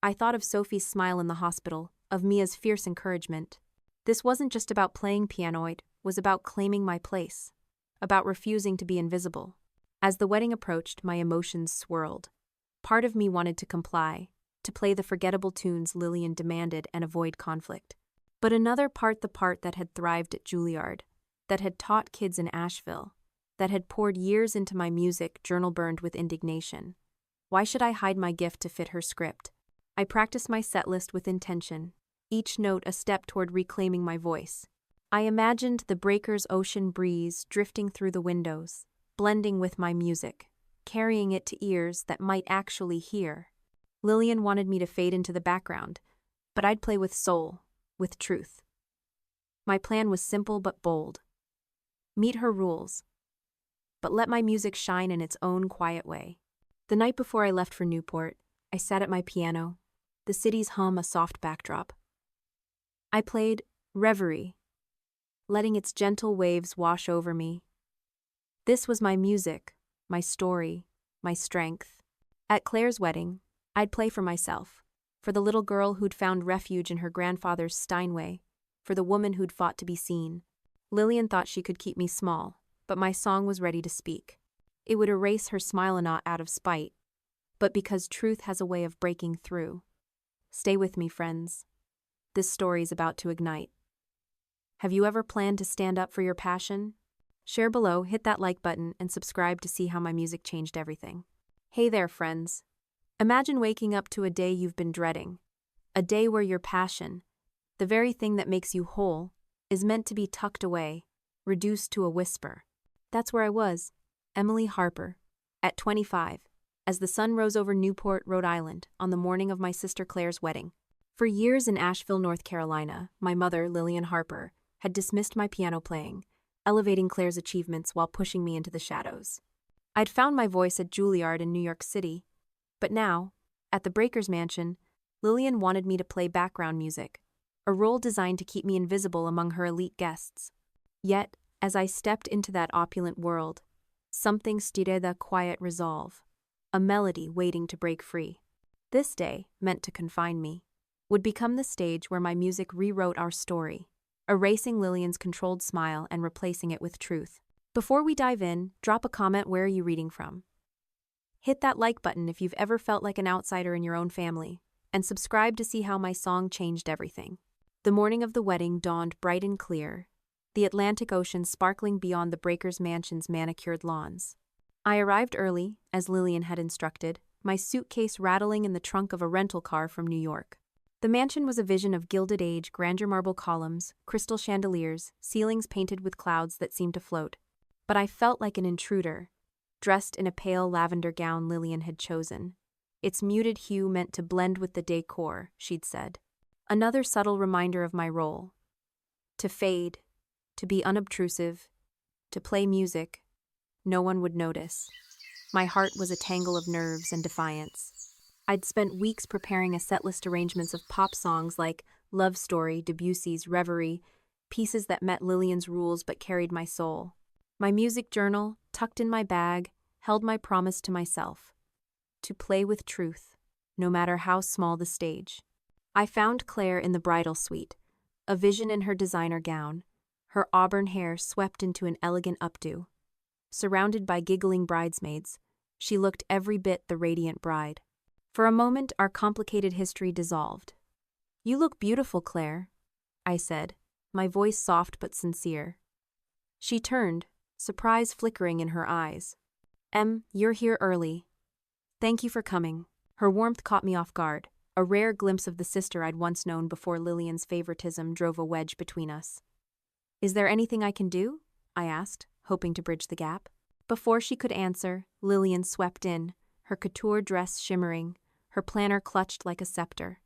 I thought of Sophie's smile in the hospital, of Mia's fierce encouragement. This wasn't just about playing piano, it was about claiming my place, about refusing to be invisible. As the wedding approached, my emotions swirled. Part of me wanted to comply, to play the forgettable tunes Lillian demanded and avoid conflict. But another part, the part that had thrived at Juilliard, that had taught kids in Asheville, that had poured years into my music, journal burned with indignation. Why should I hide my gift to fit her script? I practiced my set list with intention, each note a step toward reclaiming my voice. I imagined the breaker's ocean breeze drifting through the windows, blending with my music, carrying it to ears that might actually hear. Lillian wanted me to fade into the background, but I'd play with soul, with truth. My plan was simple but bold. Meet her rules, but let my music shine in its own quiet way. The night before I left for Newport, I sat at my piano, the city's hum a soft backdrop. I played Reverie, letting its gentle waves wash over me. This was my music, my story, my strength. At Claire's wedding, I'd play for myself, for the little girl who'd found refuge in her grandfather's Steinway, for the woman who'd fought to be seen. Lillian thought she could keep me small, but my song was ready to speak. It would erase her smile not out of spite, but because truth has a way of breaking through. Stay with me, friends. This story's about to ignite. Have you ever planned to stand up for your passion? Share below, hit that like button, and subscribe to see how my music changed everything. Hey there, friends. Imagine waking up to a day you've been dreading. A day where your passion, the very thing that makes you whole, is meant to be tucked away, reduced to a whisper. That's where I was, Emily Harper, at 25, as the sun rose over Newport, Rhode Island, on the morning of my sister Claire's wedding. For years in Asheville, North Carolina, my mother, Lillian Harper, had dismissed my piano playing, elevating Claire's achievements while pushing me into the shadows. I'd found my voice at Juilliard in New York City, but now, at the Breakers Mansion, Lillian wanted me to play background music, a role designed to keep me invisible among her elite guests. Yet, as I stepped into that opulent world, something stirred a quiet resolve, a melody waiting to break free. This day, meant to confine me, would become the stage where my music rewrote our story, erasing Lillian's controlled smile and replacing it with truth. Before we dive in, drop a comment. Where are you reading from? Hit that like button if you've ever felt like an outsider in your own family, and subscribe to see how my song changed everything. The morning of the wedding dawned bright and clear, the Atlantic Ocean sparkling beyond the Breakers Mansion's manicured lawns. I arrived early, as Lillian had instructed, my suitcase rattling in the trunk of a rental car from New York. The mansion was a vision of Gilded Age, grandeur marble columns, crystal chandeliers, ceilings painted with clouds that seemed to float. But I felt like an intruder, dressed in a pale lavender gown Lillian had chosen. Its muted hue meant to blend with the decor, she'd said. Another subtle reminder of my role. To fade, to be unobtrusive, to play music. No one would notice. My heart was a tangle of nerves and defiance. I'd spent weeks preparing a setlist arrangements of pop songs like Love Story, Debussy's Reverie, pieces that met Lillian's rules but carried my soul. My music journal, tucked in my bag, held my promise to myself. To play with truth, no matter how small the stage. I found Claire in the bridal suite, a vision in her designer gown, her auburn hair swept into an elegant updo. Surrounded by giggling bridesmaids, she looked every bit the radiant bride. For a moment, our complicated history dissolved. "You look beautiful, Claire," I said, my voice soft but sincere. She turned, surprise flickering in her eyes. You're here early. Thank you for coming." Her warmth caught me off guard, a rare glimpse of the sister I'd once known before Lillian's favoritism drove a wedge between us. "Is there anything I can do?" I asked, hoping to bridge the gap. Before she could answer, Lillian swept in, her couture dress shimmering, her planner clutched like a scepter.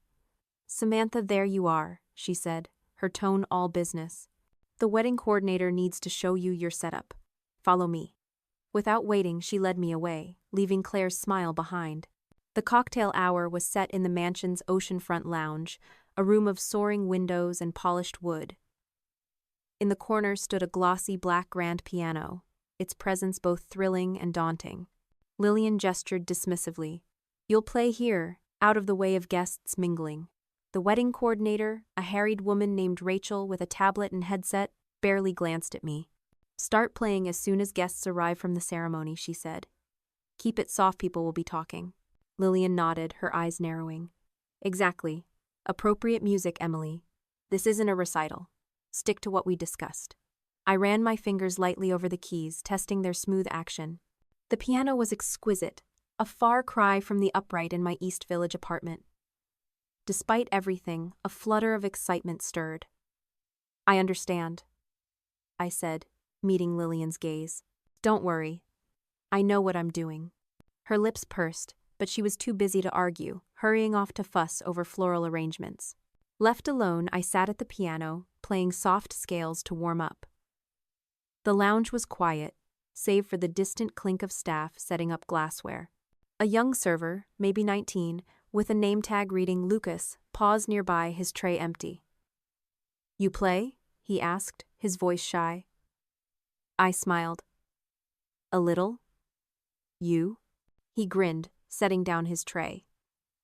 "Samantha, there you are," she said, her tone all business. "The wedding coordinator needs to show you your setup. Follow me." Without waiting, she led me away, leaving Claire's smile behind. The cocktail hour was set in the mansion's oceanfront lounge, a room of soaring windows and polished wood. In the corner stood a glossy black grand piano, its presence both thrilling and daunting. Lillian gestured dismissively. "You'll play here, out of the way of guests mingling." The wedding coordinator, a harried woman named Rachel with a tablet and headset, barely glanced at me. "Start playing as soon as guests arrive from the ceremony," she said. "Keep it soft, people will be talking." Lillian nodded, her eyes narrowing. "Exactly. Appropriate music, Emily. This isn't a recital. Stick to what we discussed." I ran my fingers lightly over the keys, testing their smooth action. The piano was exquisite, a far cry from the upright in my East Village apartment. Despite everything, a flutter of excitement stirred. "I understand," I said, meeting Lillian's gaze. "Don't worry. I know what I'm doing." Her lips pursed, but she was too busy to argue, hurrying off to fuss over floral arrangements. Left alone, I sat at the piano, playing soft scales to warm up. The lounge was quiet, save for the distant clink of staff setting up glassware. A young server, maybe 19, with a name tag reading Lucas, paused nearby, his tray empty. "You play?" he asked, his voice shy. I smiled. "A little. You?" He grinned, setting down his tray.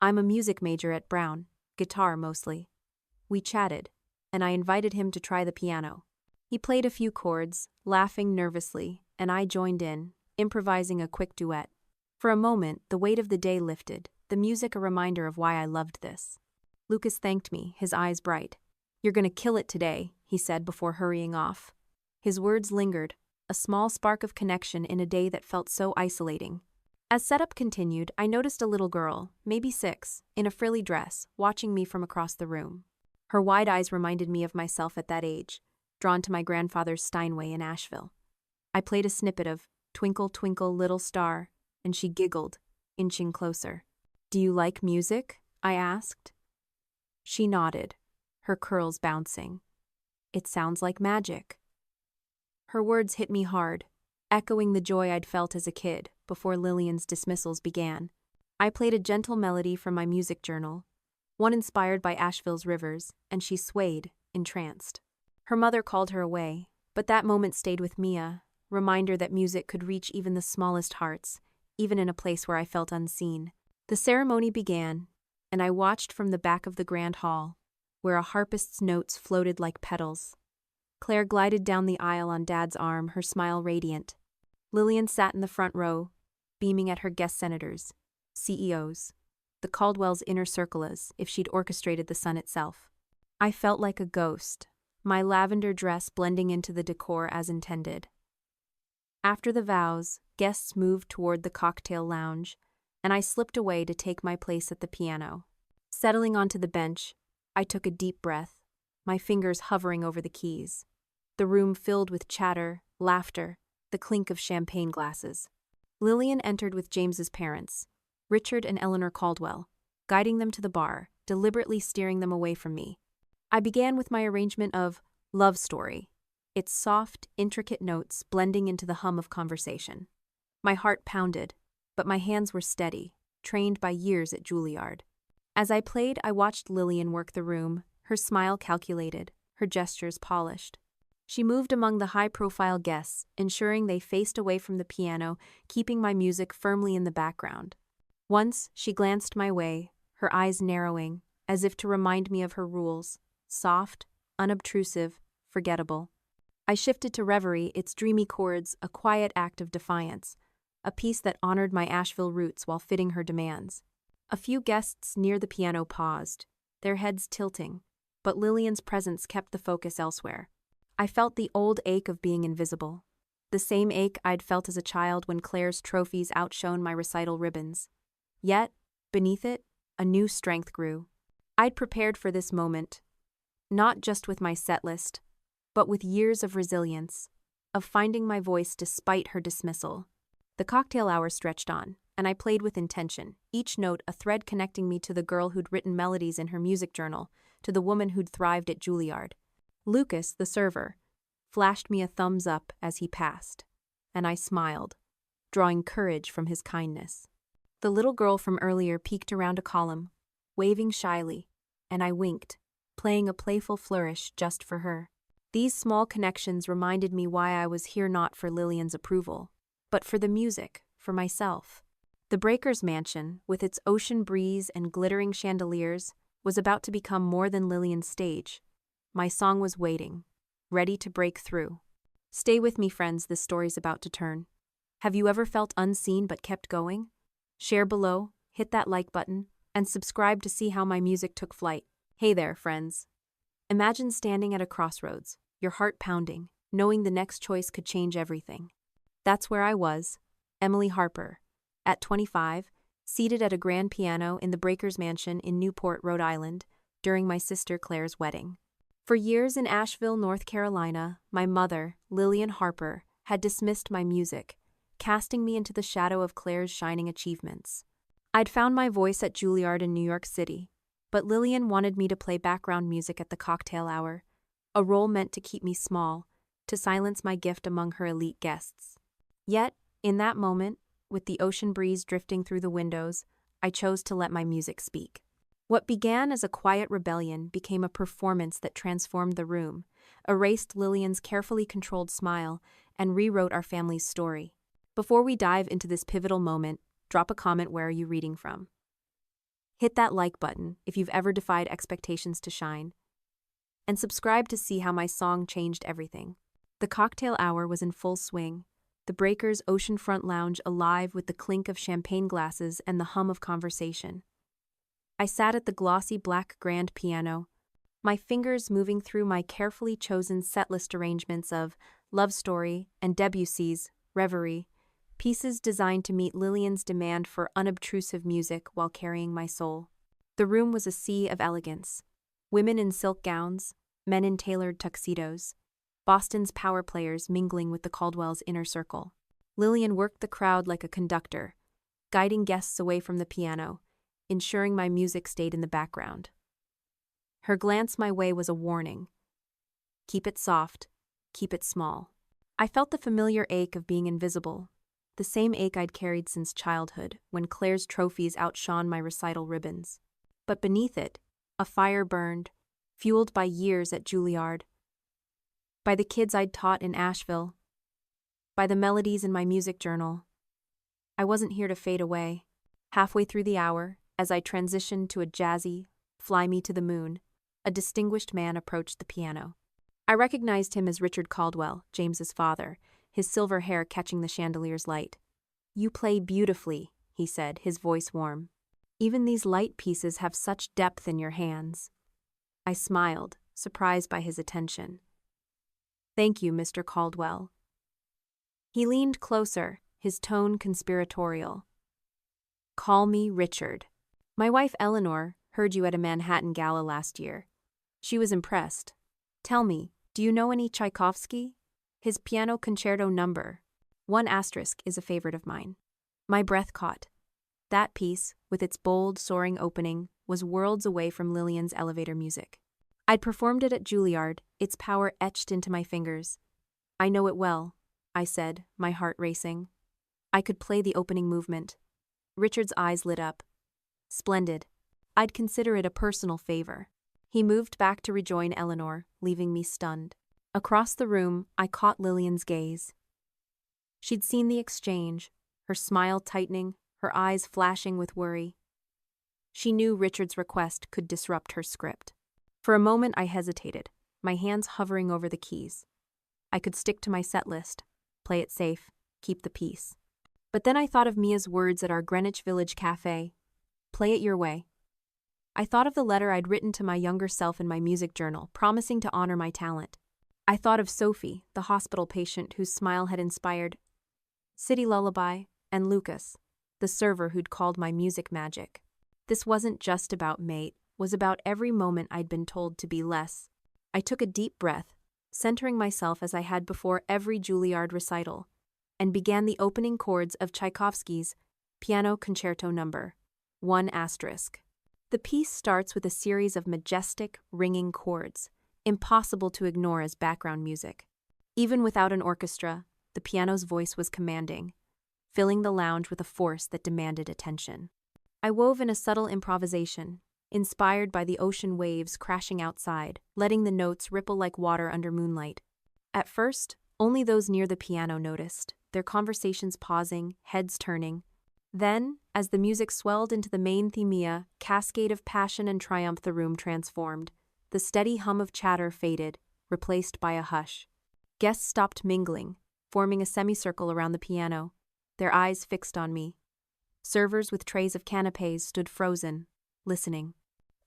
"I'm a music major at Brown, guitar mostly." We chatted, and I invited him to try the piano. He played a few chords, laughing nervously, and I joined in, improvising a quick duet. For a moment, the weight of the day lifted, the music a reminder of why I loved this. Lucas thanked me, his eyes bright. "You're gonna kill it today," he said before hurrying off. His words lingered, a small spark of connection in a day that felt so isolating. As setup continued, I noticed a little girl, maybe 6, in a frilly dress, watching me from across the room. Her wide eyes reminded me of myself at that age, drawn to my grandfather's Steinway in Asheville. I played a snippet of "Twinkle, Twinkle, Little Star," and she giggled, inching closer. "Do you like music?" I asked. She nodded, her curls bouncing. "It sounds like magic." Her words hit me hard, echoing the joy I'd felt as a kid before Lillian's dismissals began. I played a gentle melody from my music journal, one inspired by Asheville's rivers, and she swayed, entranced. Her mother called her away, but that moment stayed with me, a reminder that music could reach even the smallest hearts, even in a place where I felt unseen. The ceremony began, and I watched from the back of the grand hall, where a harpist's notes floated like petals. Claire glided down the aisle on Dad's arm, her smile radiant. Lillian sat in the front row, beaming at her guest senators, CEOs, the Caldwell's inner circle as if she'd orchestrated the sun itself. I felt like a ghost, my lavender dress blending into the decor as intended. After the vows, guests moved toward the cocktail lounge, and I slipped away to take my place at the piano. Settling onto the bench, I took a deep breath, my fingers hovering over the keys. The room filled with chatter, laughter, the clink of champagne glasses. Lillian entered with James's parents, Richard and Eleanor Caldwell, guiding them to the bar, deliberately steering them away from me. I began with my arrangement of Love Story, its soft, intricate notes blending into the hum of conversation. My heart pounded, but my hands were steady, trained by years at Juilliard. As I played, I watched Lillian work the room, her smile calculated, her gestures polished. She moved among the high-profile guests, ensuring they faced away from the piano, keeping my music firmly in the background. Once, she glanced my way, her eyes narrowing, as if to remind me of her rules, soft, unobtrusive, forgettable. I shifted to Reverie, its dreamy chords, a quiet act of defiance, a piece that honored my Asheville roots while fitting her demands. A few guests near the piano paused, their heads tilting, but Lillian's presence kept the focus elsewhere. I felt the old ache of being invisible, the same ache I'd felt as a child when Claire's trophies outshone my recital ribbons. Yet, beneath it, a new strength grew. I'd prepared for this moment, not just with my set list, but with years of resilience, of finding my voice despite her dismissal. The cocktail hour stretched on, and I played with intention, each note a thread connecting me to the girl who'd written melodies in her music journal, to the woman who'd thrived at Juilliard. Lucas, the server, flashed me a thumbs up as he passed, and I smiled, drawing courage from his kindness. The little girl from earlier peeked around a column, waving shyly, and I winked, playing a playful flourish just for her. These small connections reminded me why I was here, not for Lillian's approval, but for the music, for myself. The Breakers mansion, with its ocean breeze and glittering chandeliers, was about to become more than Lillian's stage. My song was waiting, ready to break through. Stay with me, friends, this story's about to turn. Have you ever felt unseen but kept going? Share below, hit that like button, and subscribe to see how my music took flight. Hey there, friends. Imagine standing at a crossroads, your heart pounding, knowing the next choice could change everything. That's where I was, Emily Harper, at 25, seated at a grand piano in the Breakers Mansion in Newport, Rhode Island, during my sister Claire's wedding. For years in Asheville, North Carolina, my mother, Lillian Harper, had dismissed my music, casting me into the shadow of Claire's shining achievements. I'd found my voice at Juilliard in New York City, but Lillian wanted me to play background music at the cocktail hour, a role meant to keep me small, to silence my gift among her elite guests. Yet, in that moment, with the ocean breeze drifting through the windows, I chose to let my music speak. What began as a quiet rebellion became a performance that transformed the room, erased Lillian's carefully controlled smile, and rewrote our family's story. Before we dive into this pivotal moment, drop a comment. Where are you reading from? Hit that like button if you've ever defied expectations to shine. And subscribe to see how my song changed everything. The cocktail hour was in full swing, the Breakers' oceanfront lounge alive with the clink of champagne glasses and the hum of conversation. I sat at the glossy black grand piano, my fingers moving through my carefully chosen setlist arrangements of Love Story and Debussy's Reverie, pieces designed to meet Lillian's demand for unobtrusive music while carrying my soul. The room was a sea of elegance. Women in silk gowns, men in tailored tuxedos, Boston's power players mingling with the Caldwell's inner circle. Lillian worked the crowd like a conductor, guiding guests away from the piano, ensuring my music stayed in the background. Her glance my way was a warning. Keep it soft, keep it small. I felt the familiar ache of being invisible, the same ache I'd carried since childhood, when Claire's trophies outshone my recital ribbons. But beneath it, a fire burned, fueled by years at Juilliard, by the kids I'd taught in Asheville, by the melodies in my music journal. I wasn't here to fade away. Halfway through the hour, as I transitioned to a jazzy, Fly Me to the Moon, a distinguished man approached the piano. I recognized him as Richard Caldwell, James's father, his silver hair catching the chandelier's light. "You play beautifully," he said, his voice warm. "Even these light pieces have such depth in your hands." I smiled, surprised by his attention. "Thank you, Mr. Caldwell." He leaned closer, his tone conspiratorial. "Call me Richard. My wife Eleanor heard you at a Manhattan gala last year. She was impressed. Tell me, do you know any Tchaikovsky? His Piano Concerto No. 1* is a favorite of mine." My breath caught. That piece, with its bold, soaring opening, was worlds away from Lillian's elevator music. I'd performed it at Juilliard, its power etched into my fingers. "I know it well," I said, my heart racing. I could play the opening movement. Richard's eyes lit up. "Splendid. I'd consider it a personal favor." He moved back to rejoin Eleanor, leaving me stunned. Across the room, I caught Lillian's gaze. She'd seen the exchange, her smile tightening, her eyes flashing with worry. She knew Richard's request could disrupt her script. For a moment I hesitated, my hands hovering over the keys. I could stick to my set list, play it safe, keep the peace. But then I thought of Mia's words at our Greenwich Village cafe. "Play it your way." I thought of the letter I'd written to my younger self in my music journal, promising to honor my talent. I thought of Sophie, the hospital patient whose smile had inspired City Lullaby, and Lucas, the server who'd called my music magic. This wasn't just about Mate, was about every moment I'd been told to be less. I took a deep breath, centering myself as I had before every Juilliard recital, and began the opening chords of Tchaikovsky's Piano Concerto No. 1*. The piece starts with a series of majestic, ringing chords, impossible to ignore as background music. Even without an orchestra, the piano's voice was commanding, filling the lounge with a force that demanded attention. I wove in a subtle improvisation, inspired by the ocean waves crashing outside, letting the notes ripple like water under moonlight. At first, only those near the piano noticed, their conversations pausing, heads turning. Then, as the music swelled into the main themia, cascade of passion and triumph, the room transformed. The steady hum of chatter faded, replaced by a hush. Guests stopped mingling, forming a semicircle around the piano, their eyes fixed on me. Servers with trays of canapés stood frozen, listening.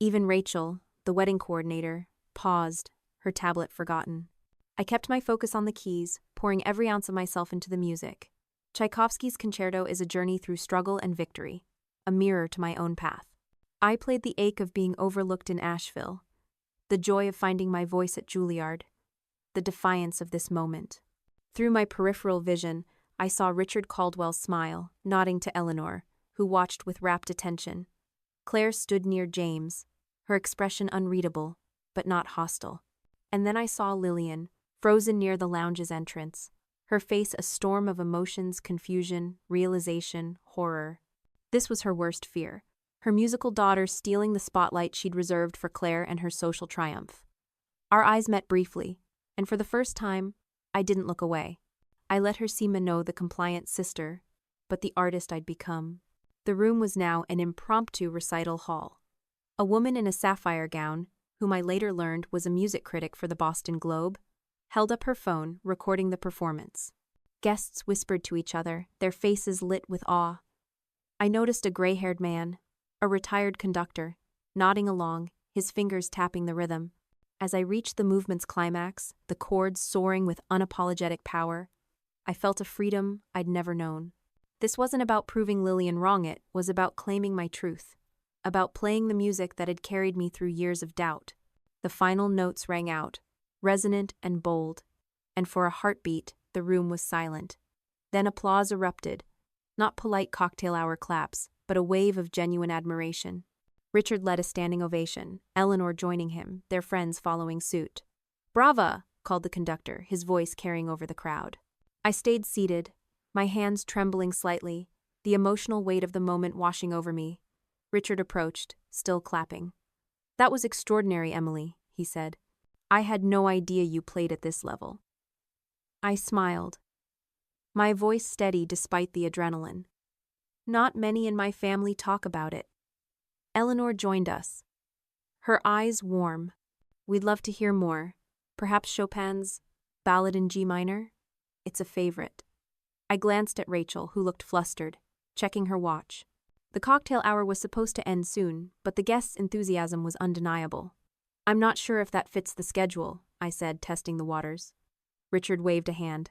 Even Rachel, the wedding coordinator, paused, her tablet forgotten. I kept my focus on the keys, pouring every ounce of myself into the music. Tchaikovsky's concerto is a journey through struggle and victory. a mirror to my own path. I played the ache of being overlooked in Asheville, the joy of finding my voice at Juilliard, the defiance of this moment. Through my peripheral vision, I saw Richard Caldwell smile, nodding to Eleanor, who watched with rapt attention. Claire stood near James, her expression unreadable, but not hostile. And then I saw Lillian, frozen near the lounge's entrance, her face a storm of emotions, confusion, realization, horror. This was her worst fear, her musical daughter stealing the spotlight she'd reserved for Claire and her social triumph. Our eyes met briefly, and for the first time, I didn't look away. I let her see Minot, the compliant sister, but the artist I'd become. The room was now an impromptu recital hall. A woman in a sapphire gown, whom I later learned was a music critic for the Boston Globe, held up her phone, recording the performance. Guests whispered to each other, their faces lit with awe. I noticed a gray-haired man, a retired conductor, nodding along, his fingers tapping the rhythm. As I reached the movement's climax, the chords soaring with unapologetic power, I felt a freedom I'd never known. This wasn't about proving Lillian wrong, it was about claiming my truth, about playing the music that had carried me through years of doubt. The final notes rang out, resonant and bold, and for a heartbeat, the room was silent. Then applause erupted, not polite cocktail hour claps, but a wave of genuine admiration. Richard led a standing ovation, Eleanor joining him, their friends following suit. "Brava!" called the conductor, his voice carrying over the crowd. I stayed seated, my hands trembling slightly, the emotional weight of the moment washing over me. Richard approached, still clapping. "That was extraordinary, Emily," he said. "I had no idea you played at this level." I smiled, my voice steady despite the adrenaline. "Not many in my family talk about it." Eleanor joined us, her eyes warm. "We'd love to hear more. Perhaps Chopin's Ballad in G minor? It's a favorite." I glanced at Rachel, who looked flustered, checking her watch. The cocktail hour was supposed to end soon, but the guests' enthusiasm was undeniable. "I'm not sure if that fits the schedule," I said, testing the waters. Richard waved a hand.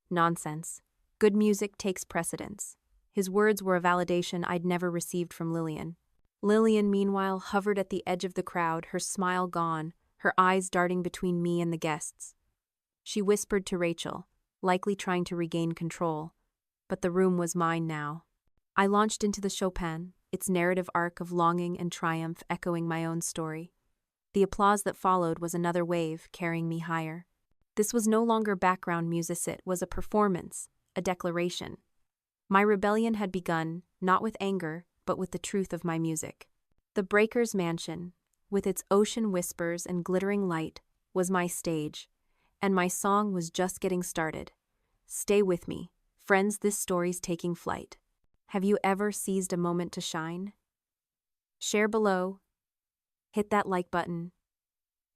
"Nonsense. Good music takes precedence." His words were a validation I'd never received from Lillian. Lillian, meanwhile, hovered at the edge of the crowd, her smile gone, her eyes darting between me and the guests. She whispered to Rachel, likely trying to regain control, but the room was mine now. I launched into the Chopin, its narrative arc of longing and triumph echoing my own story. The applause that followed was another wave, carrying me higher. This was no longer background music, it was a performance, a declaration. My rebellion had begun, not with anger, but with the truth of my music. The Breaker's Mansion, with its ocean whispers and glittering light, was my stage, and my song was just getting started. Stay with me, friends, this story's taking flight. Have you ever seized a moment to shine? Share below, hit that like button,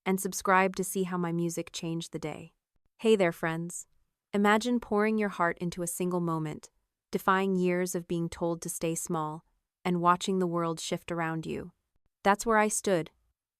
and subscribe to see how my music changed the day. Hey there, friends. Imagine pouring your heart into a single moment, defying years of being told to stay small, and watching the world shift around you. That's where I stood,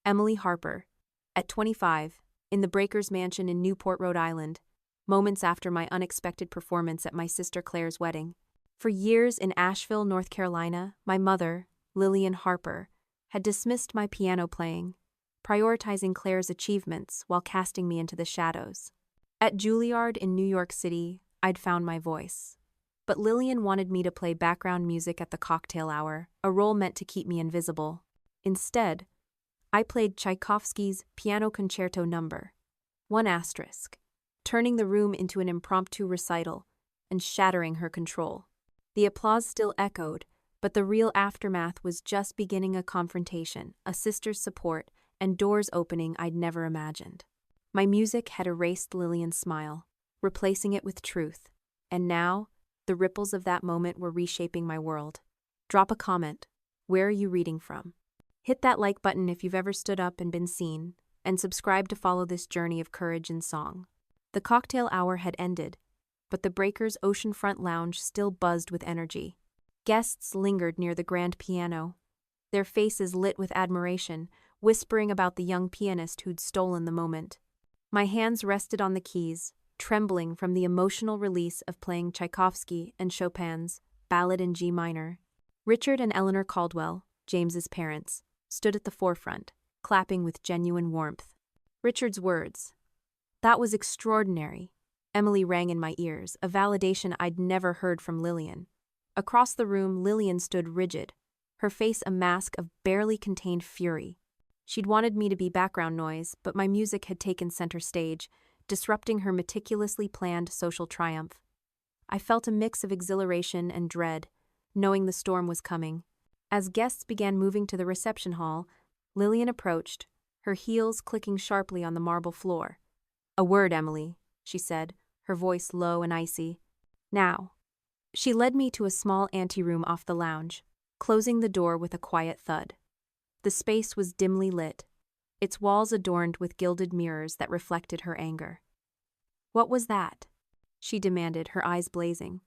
Emily Harper, at 25, in the Breaker's Mansion in Newport, Rhode Island, moments after my unexpected performance at my sister Claire's wedding. For years in Asheville, North Carolina, my mother, Lillian Harper, had dismissed my piano playing, prioritizing Claire's achievements while casting me into the shadows. At Juilliard in New York City, I'd found my voice. But Lillian wanted me to play background music at the cocktail hour, a role meant to keep me invisible. Instead, I played Tchaikovsky's Piano Concerto No. 1*, turning the room into an impromptu recital and shattering her control. The applause still echoed, but the real aftermath was just beginning, a confrontation, a sister's support, and doors opening I'd never imagined. My music had erased Lillian's smile, replacing it with truth, and now, the ripples of that moment were reshaping my world. Drop a comment. Where are you reading from? Hit that like button if you've ever stood up and been seen, and subscribe to follow this journey of courage and song. The cocktail hour had ended, but the Breaker's oceanfront lounge still buzzed with energy. Guests lingered near the grand piano, their faces lit with admiration, whispering about the young pianist who'd stolen the moment. My hands rested on the keys, trembling from the emotional release of playing Tchaikovsky and Chopin's Ballad in G minor. Richard and Eleanor Caldwell, James's parents, stood at the forefront, clapping with genuine warmth. Richard's words, "That was extraordinary," Emily rang in my ears, a validation I'd never heard from Lillian. Across the room, Lillian stood rigid, her face a mask of barely contained fury. She'd wanted me to be background noise, but my music had taken center stage, disrupting her meticulously planned social triumph. I felt a mix of exhilaration and dread, knowing the storm was coming. As guests began moving to the reception hall, Lillian approached, her heels clicking sharply on the marble floor. "A word, Emily," she said, her voice low and icy. "Now." She led me to a small anteroom off the lounge, closing the door with a quiet thud. The space was dimly lit, its walls adorned with gilded mirrors that reflected her anger. "What was that?" she demanded, her eyes blazing.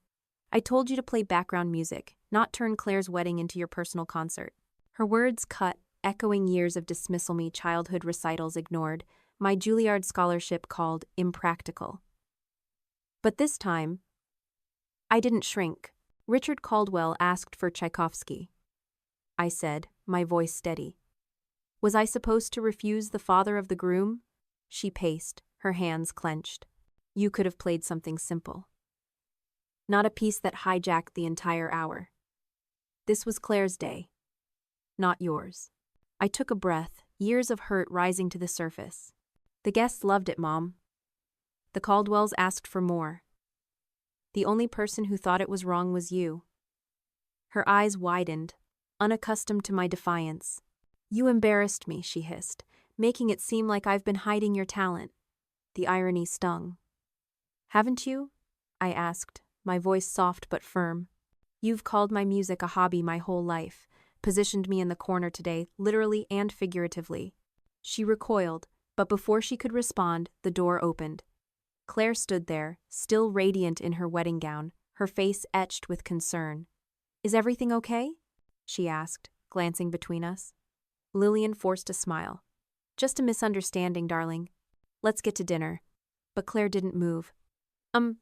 "I told you to play background music, not turn Claire's wedding into your personal concert." Her words cut, echoing years of dismissal me childhood recitals ignored, my Juilliard scholarship called impractical. But this time, I didn't shrink. "Richard Caldwell asked for Tchaikovsky," I said, my voice steady. "Was I supposed to refuse the father of the groom?" She paced, her hands clenched. "You could have played something simple. Not a piece that hijacked the entire hour. This was Claire's day, not yours." I took a breath, years of hurt rising to the surface. "The guests loved it, Mom. The Caldwells asked for more. The only person who thought it was wrong was you." Her eyes widened, unaccustomed to my defiance. "You embarrassed me," she hissed, "making it seem like I've been hiding your talent." The irony stung. "Haven't you?" I asked, my voice soft but firm. "You've called my music a hobby my whole life, positioned me in the corner today, literally and figuratively." She recoiled, but before she could respond, the door opened. Claire stood there, still radiant in her wedding gown, her face etched with concern. "Is everything okay?" she asked, glancing between us. Lillian forced a smile. "Just a misunderstanding, darling. Let's get to dinner." But Claire didn't move.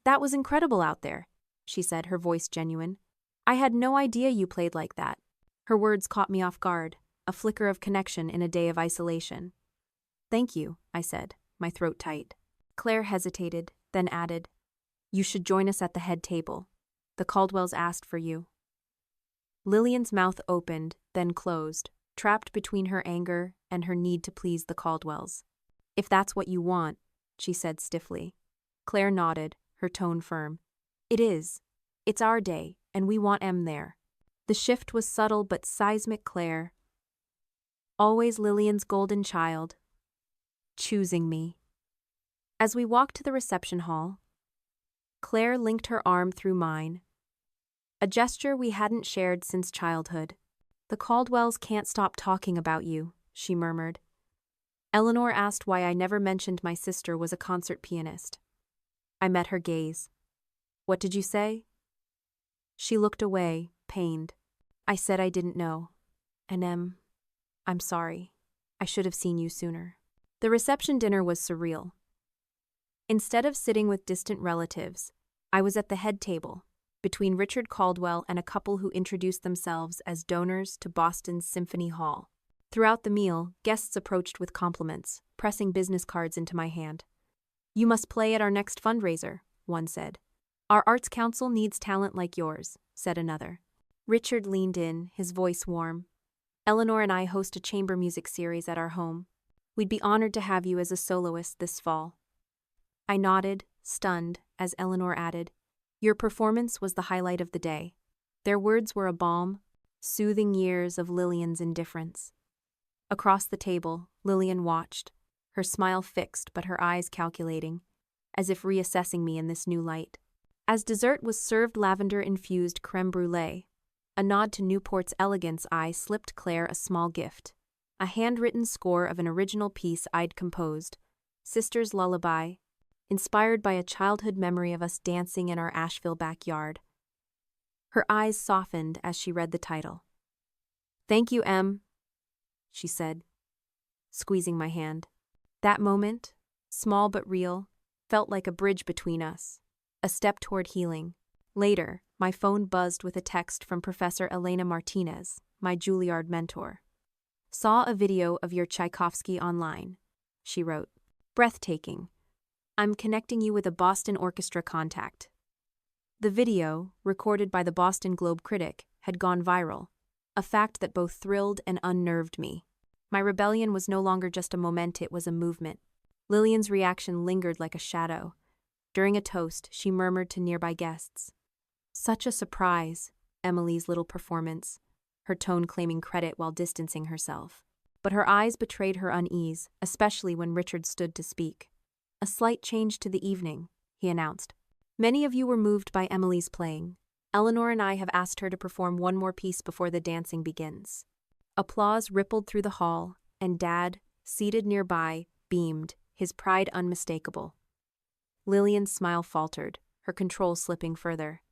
That was incredible out there," she said, her voice genuine. "I had no idea you played like that." Her words caught me off guard, a flicker of connection in a day of isolation. "Thank you," I said, my throat tight. Claire hesitated, then added, "You should join us at the head table. The Caldwells asked for you." Lillian's mouth opened, then closed, trapped between her anger and her need to please the Caldwells. "If that's what you want," she said stiffly. Claire nodded, her tone firm. "It is. It's our day, and we want Em there." The shift was subtle but seismic. Claire, always Lillian's golden child, choosing me. As we walked to the reception hall, Claire linked her arm through mine, a gesture we hadn't shared since childhood. "The Caldwells can't stop talking about you," she murmured. Eleanor asked why I never mentioned my sister was a concert pianist. I met her gaze. "What did you say?" She looked away, pained. "I said I didn't know. And I'm sorry. I should have seen you sooner." The reception dinner was surreal. Instead of sitting with distant relatives, I was at the head table, between Richard Caldwell and a couple who introduced themselves as donors to Boston's Symphony Hall. Throughout the meal, guests approached with compliments, pressing business cards into my hand. "You must play at our next fundraiser," one said. "Our Arts Council needs talent like yours," said another. Richard leaned in, his voice warm. "Eleanor and I host a chamber music series at our home. We'd be honored to have you as a soloist this fall." I nodded, stunned, as Eleanor added, "Your performance was the highlight of the day." Their words were a balm, soothing years of Lillian's indifference. Across the table, Lillian watched, her smile fixed but her eyes calculating, as if reassessing me in this new light. As dessert was served lavender-infused crème brûlée, a nod to Newport's elegance, I slipped Claire a small gift, a handwritten score of an original piece I'd composed, Sister's Lullaby, inspired by a childhood memory of us dancing in our Asheville backyard. Her eyes softened as she read the title. "Thank you, Em," she said, squeezing my hand. That moment, small but real, felt like a bridge between us, a step toward healing. Later, my phone buzzed with a text from Professor Elena Martinez, my Juilliard mentor. "Saw a video of your Tchaikovsky online," she wrote. "Breathtaking. I'm connecting you with a Boston Orchestra contact." The video, recorded by the Boston Globe critic, had gone viral, a fact that both thrilled and unnerved me. My rebellion was no longer just a moment, it was a movement. Lillian's reaction lingered like a shadow. During a toast, she murmured to nearby guests, "Such a surprise," Emily's little performance, her tone claiming credit while distancing herself. But her eyes betrayed her unease, especially when Richard stood to speak. "A slight change to the evening," he announced. "Many of you were moved by Emily's playing. Eleanor and I have asked her to perform one more piece before the dancing begins." Applause rippled through the hall, and Dad, seated nearby, beamed, his pride unmistakable. Lillian's smile faltered, her control slipping further.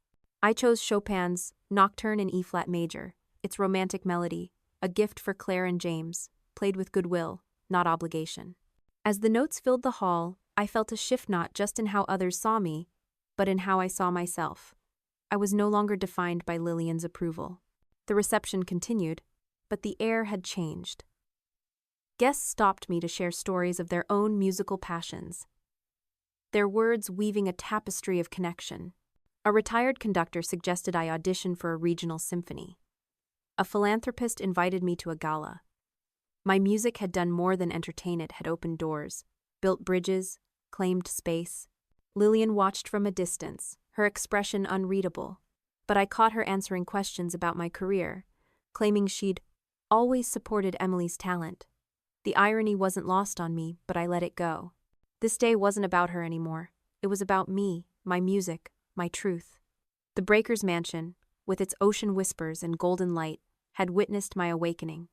"I chose Chopin's Nocturne in E-flat major, its romantic melody, a gift for Claire and James, played with goodwill, not obligation." As the notes filled the hall, I felt a shift not just in how others saw me, but in how I saw myself. I was no longer defined by Lillian's approval. The reception continued, but the air had changed. Guests stopped me to share stories of their own musical passions, their words weaving a tapestry of connection. A retired conductor suggested I audition for a regional symphony. A philanthropist invited me to a gala. My music had done more than entertain, it had opened doors, built bridges, claimed space. Lillian watched from a distance, her expression unreadable, but I caught her answering questions about my career, claiming she'd always supported Emily's talent. The irony wasn't lost on me, but I let it go. This day wasn't about her anymore. It was about me, my music, my truth. The Breakers Mansion, with its ocean whispers and golden light, had witnessed my awakening.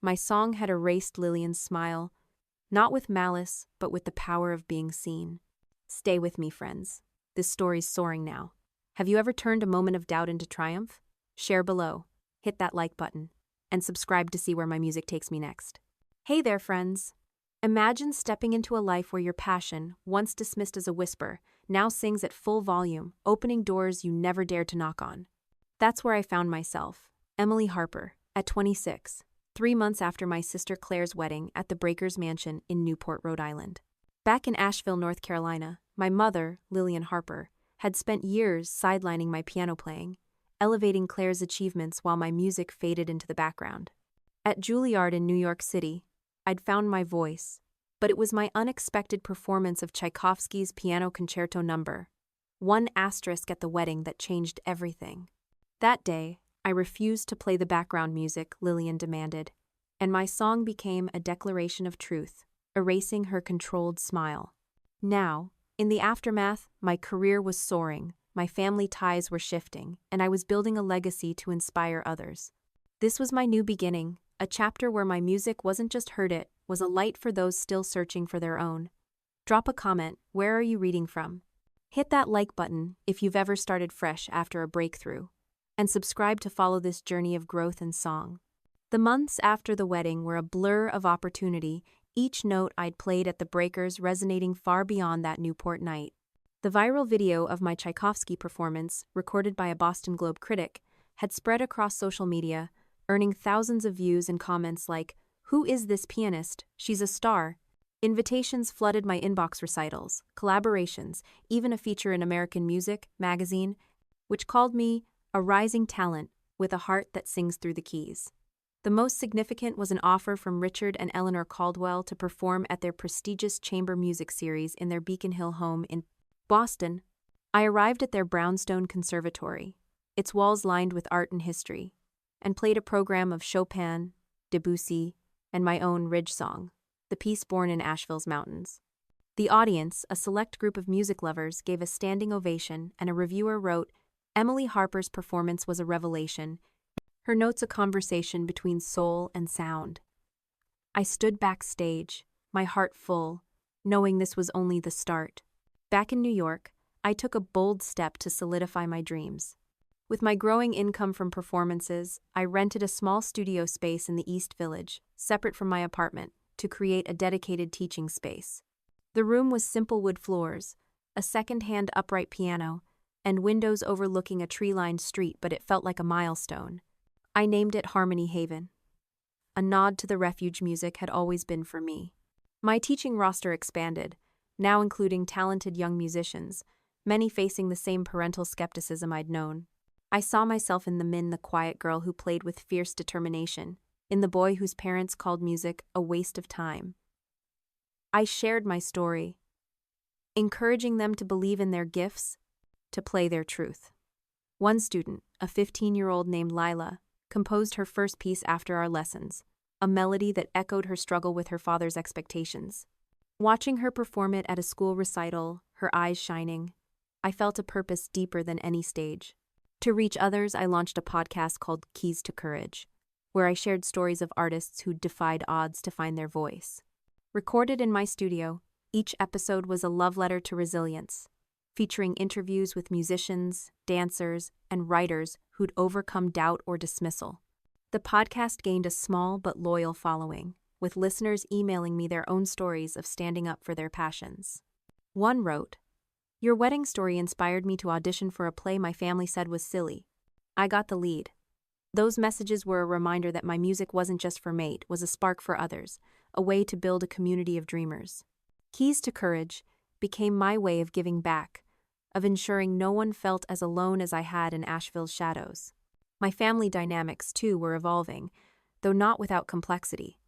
My song had erased Lillian's smile, not with malice, but with the power of being seen. Stay with me, friends. This story's soaring now. Have you ever turned a moment of doubt into triumph? Share below, hit that like button, and subscribe to see where my music takes me next. Hey there, friends. Imagine stepping into a life where your passion, once dismissed as a whisper, now sings at full volume, opening doors you never dared to knock on. That's where I found myself, Emily Harper, at 26, 3 months after my sister Claire's wedding at the Breakers Mansion in Newport, Rhode Island. Back in Asheville, North Carolina, my mother, Lillian Harper, had spent years sidelining my piano playing, elevating Claire's achievements while my music faded into the background. At Juilliard in New York City, I'd found my voice, but it was my unexpected performance of Tchaikovsky's Piano Concerto No. 1 asterisk at the wedding that changed everything. That day, I refused to play the background music Lillian demanded, and my song became a declaration of truth, erasing her controlled smile. Now, in the aftermath, my career was soaring, my family ties were shifting, and I was building a legacy to inspire others. This was my new beginning, a chapter where my music wasn't just heard, it was a light for those still searching for their own. Drop a comment, where are you reading from? Hit that like button if you've ever started fresh after a breakthrough, and subscribe to follow this journey of growth and song. The months after the wedding were a blur of opportunity, each note I'd played at the Breakers resonating far beyond that Newport night. The viral video of my Tchaikovsky performance, recorded by a Boston Globe critic, had spread across social media, earning thousands of views and comments like, "Who is this pianist? She's a star." Invitations flooded my inbox, recitals, collaborations, even a feature in American Music magazine, which called me a rising talent with a heart that sings through the keys. The most significant was an offer from Richard and Eleanor Caldwell to perform at their prestigious chamber music series in their Beacon Hill home in Boston. I arrived at their brownstone conservatory, its walls lined with art and history, and played a program of Chopin, Debussy, and my own Ridge song, the piece born in Asheville's mountains. The audience, a select group of music lovers, gave a standing ovation, and a reviewer wrote, "Emily Harper's performance was a revelation, her notes a conversation between soul and sound." I stood backstage, my heart full, knowing this was only the start. Back in New York, I took a bold step to solidify my dreams. With my growing income from performances, I rented a small studio space in the East Village, separate from my apartment, to create a dedicated teaching space. The room was simple wood floors, a second-hand upright piano, and windows overlooking a tree-lined street, but it felt like a milestone. I named it Harmony Haven. A nod to the refuge music had always been for me. My teaching roster expanded, now including talented young musicians, many facing the same parental skepticism I'd known. I saw myself in the quiet girl who played with fierce determination, in the boy whose parents called music a waste of time. I shared my story, encouraging them to believe in their gifts, to play their truth. One student, a 15-year-old named Lila, composed her first piece after our lessons, a melody that echoed her struggle with her father's expectations. Watching her perform it at a school recital, her eyes shining, I felt a purpose deeper than any stage. To reach others, I launched a podcast called Keys to Courage, where I shared stories of artists who defied odds to find their voice. Recorded in my studio, each episode was a love letter to resilience, featuring interviews with musicians, dancers, and writers who'd overcome doubt or dismissal. The podcast gained a small but loyal following, with listeners emailing me their own stories of standing up for their passions. One wrote, "Your wedding story inspired me to audition for a play my family said was silly. I got the lead." Those messages were a reminder that my music wasn't just for me, it was a spark for others, a way to build a community of dreamers. Keys to Courage became my way of giving back, of ensuring no one felt as alone as I had in Asheville's shadows. My family dynamics, too, were evolving, though not without complexity.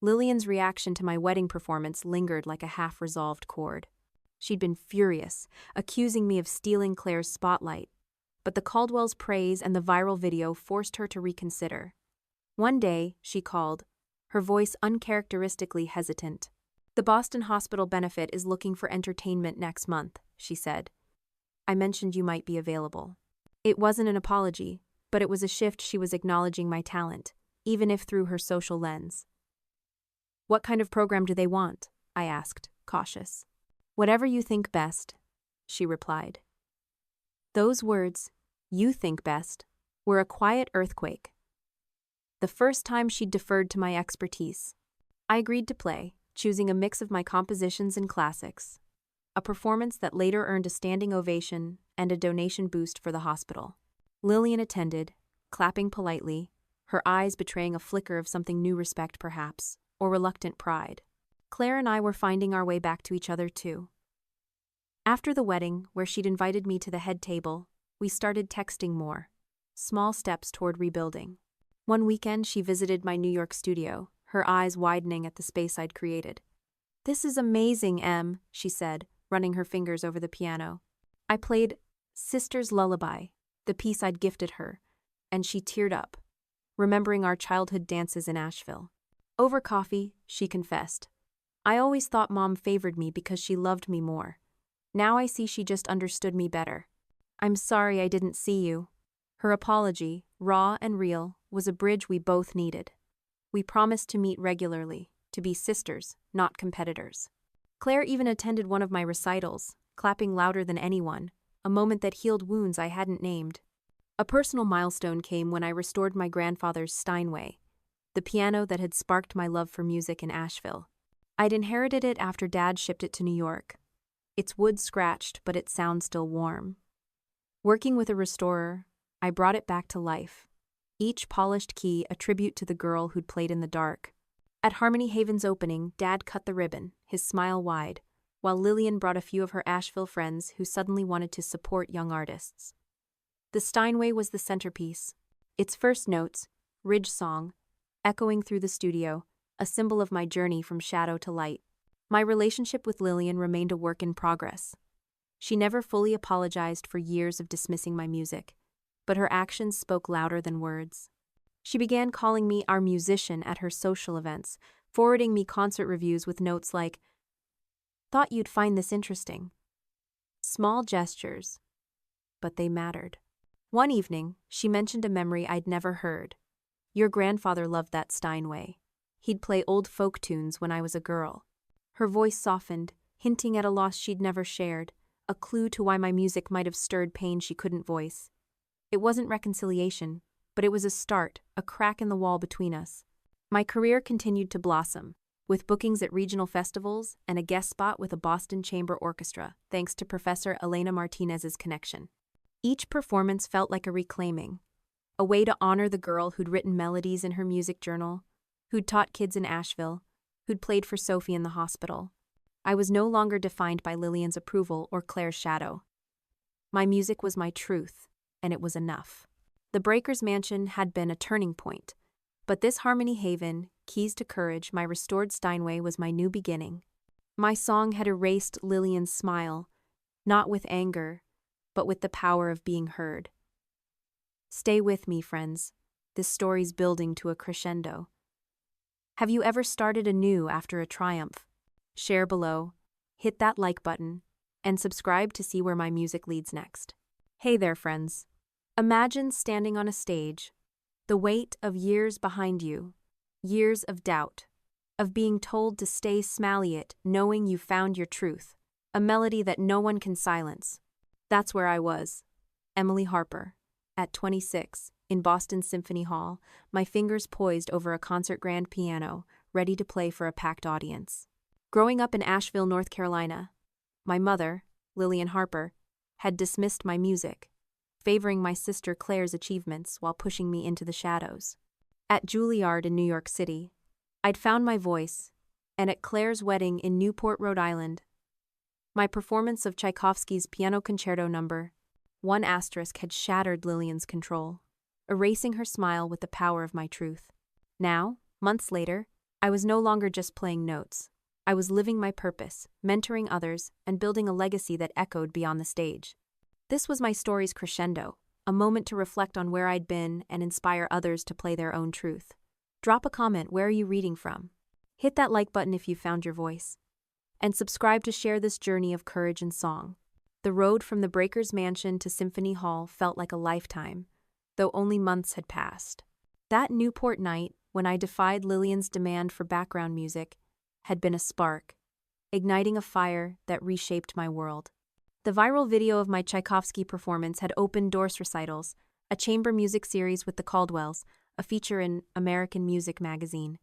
Lillian's reaction to my wedding performance lingered like a half-resolved chord. She'd been furious, accusing me of stealing Claire's spotlight, but the Caldwell's praise and the viral video forced her to reconsider. One day, she called, her voice uncharacteristically hesitant. "The Boston Hospital benefit is looking for entertainment next month," she said. "I mentioned you might be available." It wasn't an apology, but it was a shift. She was acknowledging my talent, even if through her social lens. "What kind of program do they want?" I asked, cautious. "Whatever you think best," she replied. Those words, "you think best," were a quiet earthquake. The first time she'd deferred to my expertise. I agreed to play, choosing a mix of my compositions and classics, a performance that later earned a standing ovation and a donation boost for the hospital. Lillian attended, clapping politely, her eyes betraying a flicker of something new, respect perhaps, or reluctant pride. Claire and I were finding our way back to each other too. After the wedding, where she'd invited me to the head table, we started texting more, small steps toward rebuilding. One weekend, she visited my New York studio, her eyes widening at the space I'd created. "This is amazing, Em," she said, running her fingers over the piano. I played Sister's Lullaby, the piece I'd gifted her, and she teared up, remembering our childhood dances in Asheville. Over coffee, she confessed, "I always thought Mom favored me because she loved me more. Now I see she just understood me better. I'm sorry I didn't see you." Her apology, raw and real, was a bridge we both needed. We promised to meet regularly, to be sisters, not competitors. Claire even attended one of my recitals, clapping louder than anyone, a moment that healed wounds I hadn't named. A personal milestone came when I restored my grandfather's Steinway, the piano that had sparked my love for music in Asheville. I'd inherited it after Dad shipped it to New York. Its wood scratched, but its sound still warm. Working with a restorer, I brought it back to life. Each polished key a tribute to the girl who'd played in the dark. At Harmony Haven's opening, Dad cut the ribbon, his smile wide, while Lillian brought a few of her Asheville friends who suddenly wanted to support young artists. The Steinway was the centerpiece, its first notes, ridge song, echoing through the studio, a symbol of my journey from shadow to light. My relationship with Lillian remained a work in progress. She never fully apologized for years of dismissing my music, but her actions spoke louder than words. She began calling me our musician at her social events, forwarding me concert reviews with notes like, "Thought you'd find this interesting." Small gestures, but they mattered. One evening, she mentioned a memory I'd never heard. "Your grandfather loved that Steinway. He'd play old folk tunes when I was a girl." Her voice softened, hinting at a loss she'd never shared, a clue to why my music might have stirred pain she couldn't voice. It wasn't reconciliation, but it was a start, a crack in the wall between us. My career continued to blossom, with bookings at regional festivals and a guest spot with a Boston Chamber Orchestra, thanks to Professor Elena Martinez's connection. Each performance felt like a reclaiming, a way to honor the girl who'd written melodies in her music journal, who'd taught kids in Asheville, who'd played for Sophie in the hospital. I was no longer defined by Lillian's approval or Claire's shadow. My music was my truth, and it was enough. The Breakers Mansion had been a turning point, but this Harmony Haven, Keys to Courage, my restored Steinway, was my new beginning. My song had erased Lillian's smile, not with anger, but with the power of being heard. Stay with me, friends. This story's building to a crescendo. Have you ever started anew after a triumph? Share below, hit that like button, and subscribe to see where my music leads next. Hey there, friends. Imagine standing on a stage, the weight of years behind you, years of doubt, of being told to stay smally it, knowing you found your truth, a melody that no one can silence. That's where I was, Emily Harper, at 26, in Boston Symphony Hall, my fingers poised over a concert grand piano, ready to play for a packed audience. Growing up in Asheville, North Carolina, my mother, Lillian Harper, had dismissed my music, favoring my sister Claire's achievements while pushing me into the shadows. At Juilliard in New York City, I'd found my voice, and at Claire's wedding in Newport, Rhode Island, my performance of Tchaikovsky's Piano Concerto No. 1 asterisk had shattered Lillian's control, erasing her smile with the power of my truth. Now, months later, I was no longer just playing notes. I was living my purpose, mentoring others, and building a legacy that echoed beyond the stage. This was my story's crescendo, a moment to reflect on where I'd been and inspire others to play their own truth. Drop a comment, where are you reading from? Hit that like button if you found your voice. And subscribe to share this journey of courage and song. The road from the Breakers Mansion to Symphony Hall felt like a lifetime, though only months had passed. That Newport night, when I defied Lillian's demand for background music, had been a spark, igniting a fire that reshaped my world. The viral video of my Tchaikovsky performance had opened Doors recitals, a chamber music series with the Caldwells, a feature in American Music magazine.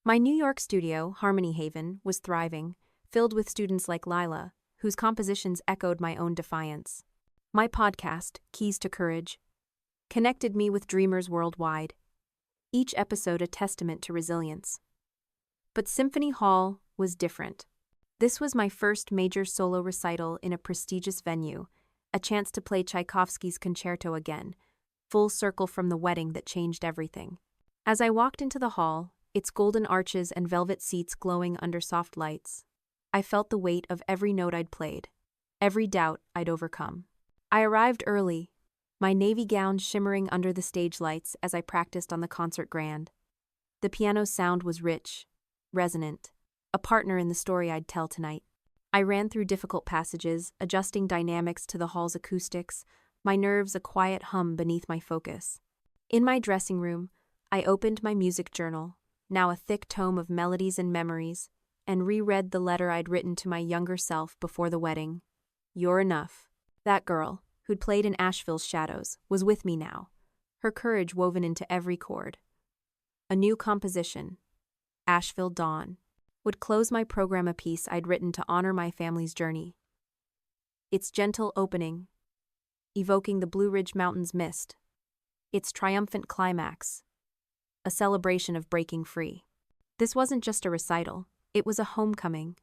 My New York studio, Harmony Haven, was thriving, filled with students like Lila, whose compositions echoed my own defiance. My podcast, Keys to Courage, connected me with dreamers worldwide, each episode a testament to resilience. But Symphony Hall was different. This was my first major solo recital in a prestigious venue, a chance to play Tchaikovsky's concerto again, full circle from the wedding that changed everything. As I walked into the hall, its golden arches and velvet seats glowing under soft lights, I felt the weight of every note I'd played, every doubt I'd overcome. I arrived early, my navy gown shimmering under the stage lights as I practiced on the concert grand. The piano's sound was rich, resonant, a partner in the story I'd tell tonight. I ran through difficult passages, adjusting dynamics to the hall's acoustics, my nerves a quiet hum beneath my focus. In my dressing room, I opened my music journal, now a thick tome of melodies and memories, and reread the letter I'd written to my younger self before the wedding. You're enough. That girl, who'd played in Asheville's shadows, was with me now, her courage woven into every chord. A new composition, Asheville Dawn, would close my program, a piece I'd written to honor my family's journey. Its gentle opening, evoking the Blue Ridge Mountains mist, its triumphant climax, a celebration of breaking free. This wasn't just a recital, it was a homecoming,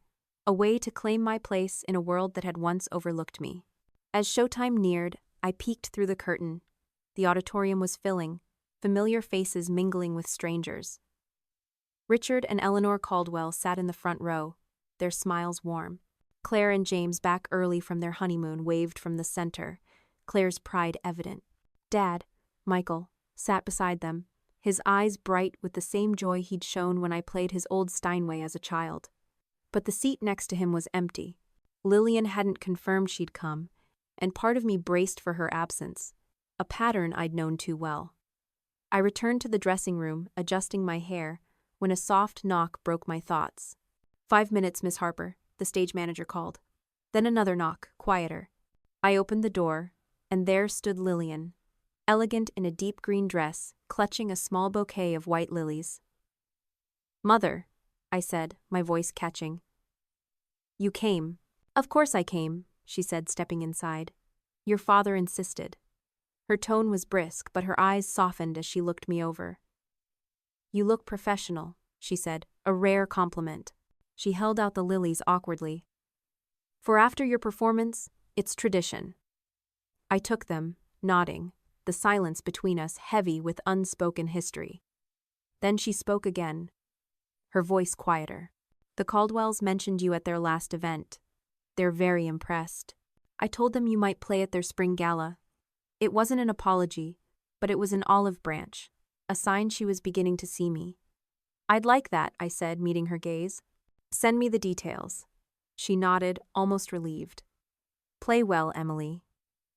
a way to claim my place in a world that had once overlooked me. As showtime neared, I peeked through the curtain. The auditorium was filling, familiar faces mingling with strangers. Richard and Eleanor Caldwell sat in the front row, their smiles warm. Claire and James, back early from their honeymoon, waved from the center, Claire's pride evident. Dad, Michael, sat beside them, his eyes bright with the same joy he'd shown when I played his old Steinway as a child. But the seat next to him was empty. Lillian hadn't confirmed she'd come, and part of me braced for her absence, a pattern I'd known too well. I returned to the dressing room, adjusting my hair, when a soft knock broke my thoughts. 5 minutes, Miss Harper, the stage manager called. Then another knock, quieter. I opened the door, and there stood Lillian, elegant in a deep green dress, clutching a small bouquet of white lilies. Mother, I said, my voice catching. You came. Of course I came, she said, stepping inside. Your father insisted. Her tone was brisk, but her eyes softened as she looked me over. "You look professional," she said, a rare compliment. She held out the lilies awkwardly. "For after your performance, it's tradition." I took them, nodding, the silence between us heavy with unspoken history. Then she spoke again, her voice quieter. "The Caldwells mentioned you at their last event. They're very impressed. I told them you might play at their spring gala. It wasn't an apology, but it was an olive branch, a sign she was beginning to see me." "I'd like that," I said, meeting her gaze. "Send me the details." She nodded, almost relieved. "Play well, Emily,"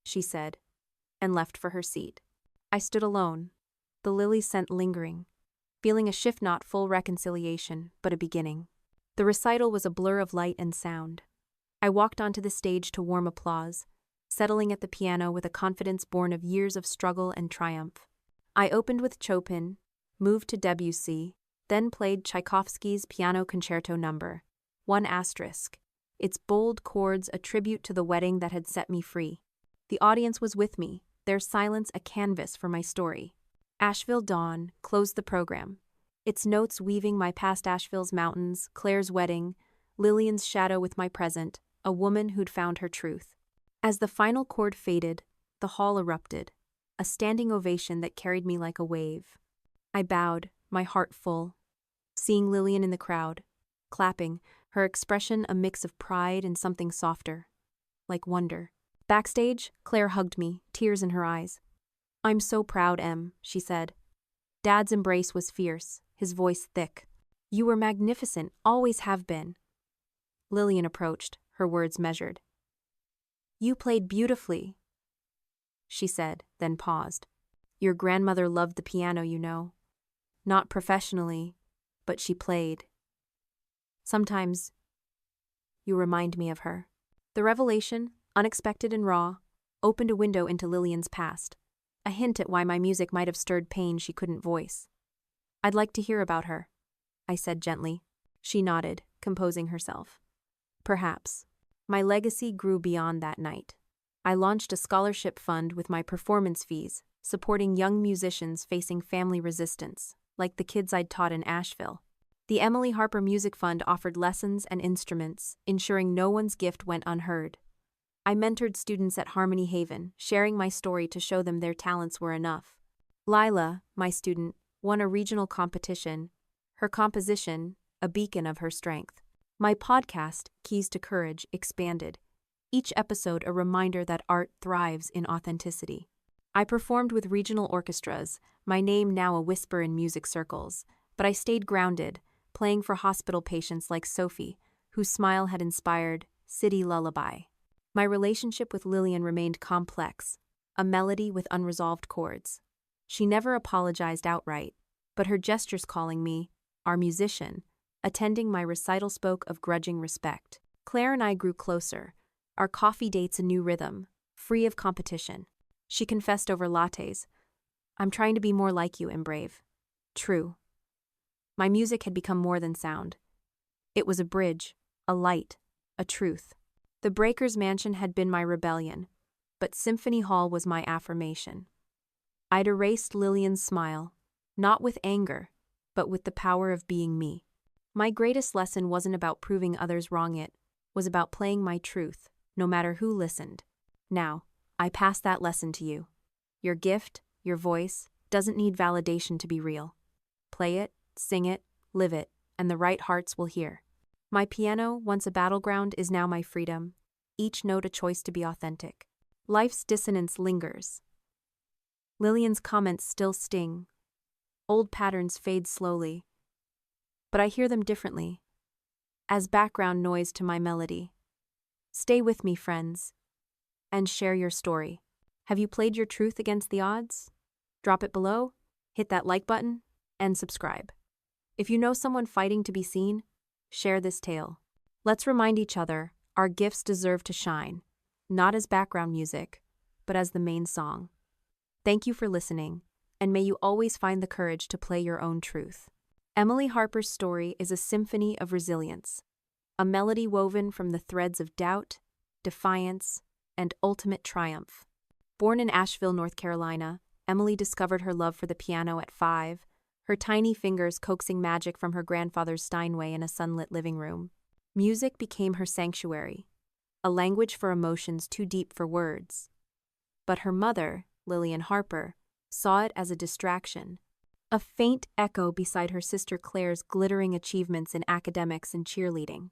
she said, and left for her seat. I stood alone, the lily scent lingering, feeling a shift, not full reconciliation, but a beginning. The recital was a blur of light and sound. I walked onto the stage to warm applause, settling at the piano with a confidence born of years of struggle and triumph. I opened with Chopin, moved to Debussy, then played Tchaikovsky's Piano Concerto No. 1*, its bold chords a tribute to the wedding that had set me free. The audience was with me, their silence a canvas for my story. Asheville Dawn closed the program, its notes weaving my past Asheville's mountains, Claire's wedding, Lillian's shadow with my present, a woman who'd found her truth. As the final chord faded, the hall erupted, a standing ovation that carried me like a wave. I bowed, my heart full, seeing Lillian in the crowd, clapping, her expression a mix of pride and something softer, like wonder. Backstage, Claire hugged me, tears in her eyes. "I'm so proud, Em," she said. Dad's embrace was fierce, his voice thick. "You were magnificent, always have been." Lillian approached, her words measured. "You played beautifully," she said, then paused. "Your grandmother loved the piano, you know. Not professionally, but she played. Sometimes you remind me of her." The revelation, unexpected and raw, opened a window into Lillian's past, a hint at why my music might have stirred pain she couldn't voice. "I'd like to hear about her," I said gently. She nodded, composing herself. "Perhaps." My legacy grew beyond that night. I launched a scholarship fund with my performance fees, supporting young musicians facing family resistance, like the kids I'd taught in Asheville. The Emily Harper Music Fund offered lessons and instruments, ensuring no one's gift went unheard. I mentored students at Harmony Haven, sharing my story to show them their talents were enough. Lila, my student, won a regional competition, her composition a beacon of her strength. My podcast, Keys to Courage, expanded, each episode a reminder that art thrives in authenticity. I performed with regional orchestras, my name now a whisper in music circles, but I stayed grounded, playing for hospital patients like Sophie, whose smile had inspired City Lullaby. My relationship with Lillian remained complex, a melody with unresolved chords. She never apologized outright, but her gestures calling me, our musician, attending my recital spoke of grudging respect. Claire and I grew closer, our coffee dates a new rhythm, free of competition. She confessed over lattes, "I'm trying to be more like you, Embrave." True. My music had become more than sound. It was a bridge, a light, a truth. The Breakers Mansion had been my rebellion, but Symphony Hall was my affirmation. I'd erased Lillian's smile, not with anger, but with the power of being me. My greatest lesson wasn't about proving others wrong, it was about playing my truth, no matter who listened. Now, I pass that lesson to you. Your gift, your voice, doesn't need validation to be real. Play it, sing it, live it, and the right hearts will hear. My piano, once a battleground, is now my freedom, each note a choice to be authentic. Life's dissonance lingers. Lillian's comments still sting. Old patterns fade slowly, but I hear them differently, as background noise to my melody. Stay with me, friends, and share your story. Have you played your truth against the odds? Drop it below, hit that like button, and subscribe. If you know someone fighting to be seen, share this tale. Let's remind each other our gifts deserve to shine, not as background music, but as the main song. Thank you for listening, and may you always find the courage to play your own truth. Emily Harper's story is a symphony of resilience, a melody woven from the threads of doubt, defiance, and ultimate triumph. Born in Asheville, North Carolina, Emily discovered her love for the piano at 5, her tiny fingers coaxing magic from her grandfather's Steinway in a sunlit living room. Music became her sanctuary, a language for emotions too deep for words. But her mother, Lillian Harper, saw it as a distraction, a faint echo beside her sister Claire's glittering achievements in academics and cheerleading.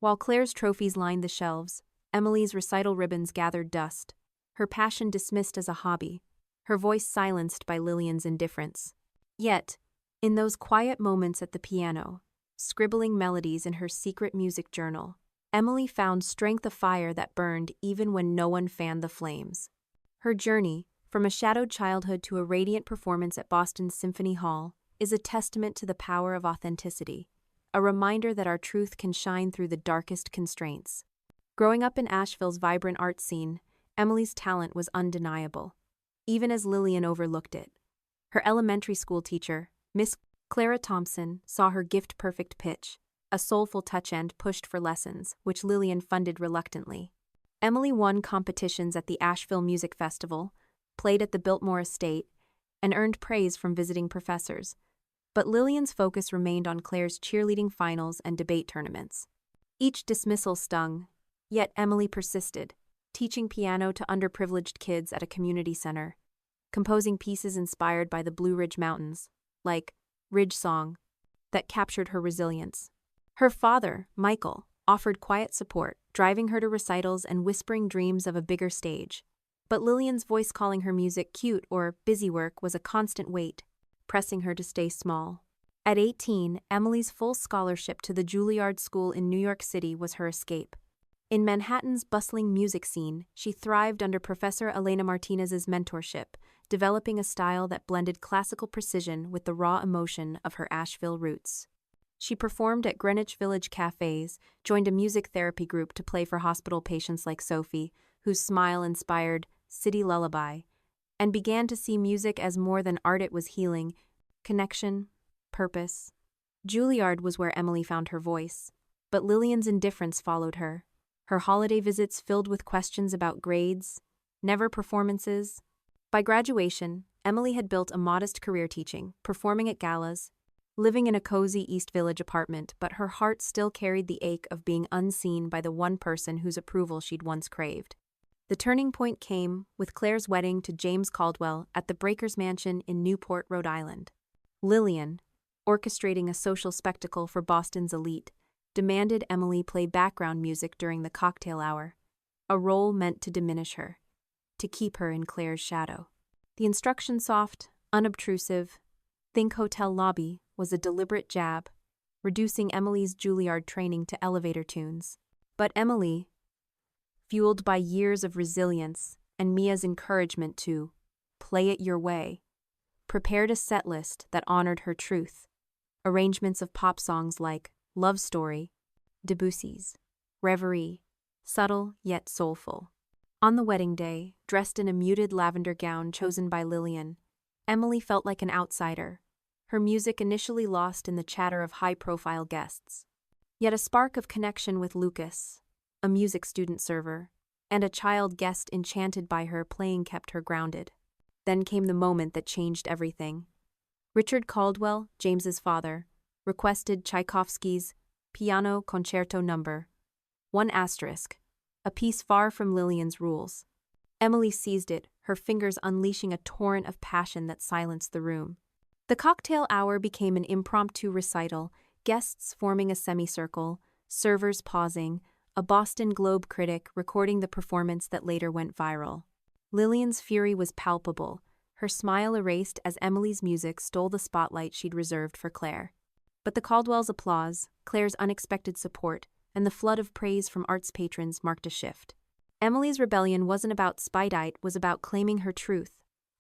While Claire's trophies lined the shelves, Emily's recital ribbons gathered dust, her passion dismissed as a hobby, her voice silenced by Lillian's indifference. Yet, in those quiet moments at the piano, scribbling melodies in her secret music journal, Emily found strength, a fire that burned even when no one fanned the flames. Her journey, from a shadowed childhood to a radiant performance at Boston's Symphony Hall, is a testament to the power of authenticity, a reminder that our truth can shine through the darkest constraints. Growing up in Asheville's vibrant art scene, Emily's talent was undeniable, even as Lillian overlooked it. Her elementary school teacher, Miss Clara Thompson, saw her gift-perfect pitch, a soulful touch, and pushed for lessons, which Lillian funded reluctantly. Emily won competitions at the Asheville Music Festival, played at the Biltmore Estate, and earned praise from visiting professors. But Lillian's focus remained on Claire's cheerleading finals and debate tournaments. Each dismissal stung, yet Emily persisted, teaching piano to underprivileged kids at a community center, composing pieces inspired by the Blue Ridge Mountains, like Ridge Song, that captured her resilience. Her father, Michael, offered quiet support, driving her to recitals and whispering dreams of a bigger stage. But Lillian's voice calling her music cute or busy work was a constant weight, pressing her to stay small. At 18, Emily's full scholarship to the Juilliard School in New York City was her escape. In Manhattan's bustling music scene, she thrived under Professor Elena Martinez's mentorship, developing a style that blended classical precision with the raw emotion of her Asheville roots. She performed at Greenwich Village cafes, joined a music therapy group to play for hospital patients like Sophie, whose smile inspired City Lullaby, and began to see music as more than art. It was healing, connection, purpose. Juilliard was where Emily found her voice, but Lillian's indifference followed her, her holiday visits filled with questions about grades, never performances. By graduation, Emily had built a modest career teaching, performing at galas, living in a cozy East Village apartment, but her heart still carried the ache of being unseen by the one person whose approval she'd once craved. The turning point came with Claire's wedding to James Caldwell at the Breakers Mansion in Newport, Rhode Island. Lillian, orchestrating a social spectacle for Boston's elite, demanded Emily play background music during the cocktail hour, a role meant to diminish her, to keep her in Claire's shadow. The instruction, soft, unobtrusive, think hotel lobby, was a deliberate jab, reducing Emily's Juilliard training to elevator tunes. But Emily, fueled by years of resilience and Mia's encouragement to play it your way, prepared a set list that honored her truth, arrangements of pop songs like Love Story, Debussy's Reverie, subtle yet soulful. On the wedding day, dressed in a muted lavender gown chosen by Lillian, Emily felt like an outsider, her music initially lost in the chatter of high-profile guests. Yet a spark of connection with Lucas, a music student server, and a child guest enchanted by her playing kept her grounded. Then came the moment that changed everything. Richard Caldwell, James's father, requested Tchaikovsky's Piano Concerto No. 1*, a piece far from Lillian's rules. Emily seized it, her fingers unleashing a torrent of passion that silenced the room. The cocktail hour became an impromptu recital, guests forming a semicircle, servers pausing, a Boston Globe critic recording the performance that later went viral. Lillian's fury was palpable, her smile erased as Emily's music stole the spotlight she'd reserved for Claire. But the Caldwell's applause, Claire's unexpected support, and the flood of praise from arts patrons marked a shift. Emily's rebellion wasn't about spite, it was about claiming her truth,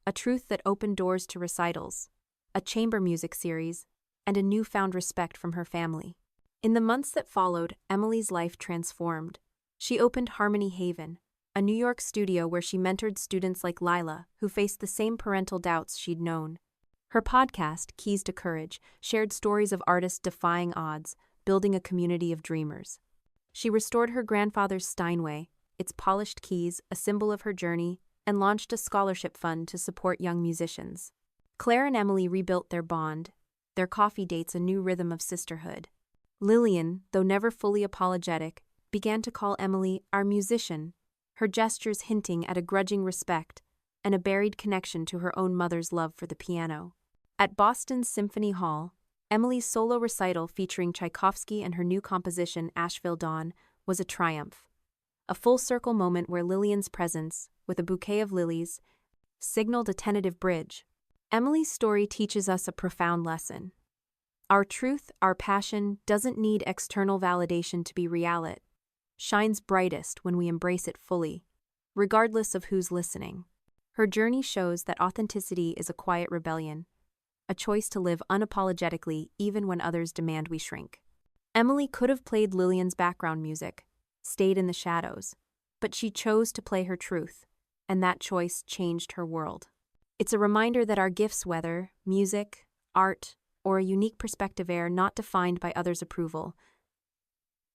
a truth that opened doors to recitals, a chamber music series, and a newfound respect from her family. In the months that followed, Emily's life transformed. She opened Harmony Haven, a New York studio where she mentored students like Lila, who faced the same parental doubts she'd known. Her podcast, Keys to Courage, shared stories of artists defying odds, building a community of dreamers. She restored her grandfather's Steinway, its polished keys, a symbol of her journey, and launched a scholarship fund to support young musicians. Claire and Emily rebuilt their bond, their coffee dates a new rhythm of sisterhood. Lillian, though never fully apologetic, began to call Emily our musician, her gestures hinting at a grudging respect and a buried connection to her own mother's love for the piano. At Boston's Symphony Hall, Emily's solo recital featuring Tchaikovsky and her new composition Asheville Dawn was a triumph. A full-circle moment where Lillian's presence, with a bouquet of lilies, signaled a tentative bridge. Emily's story teaches us a profound lesson. Our truth, our passion, doesn't need external validation to be real. It shines brightest when we embrace it fully, regardless of who's listening. Her journey shows that authenticity is a quiet rebellion, a choice to live unapologetically even when others demand we shrink. Emily could have played Lillian's background music, stayed in the shadows, but she chose to play her truth, and that choice changed her world. It's a reminder that our gifts, whether music, art, or a unique perspective, are not defined by others' approval,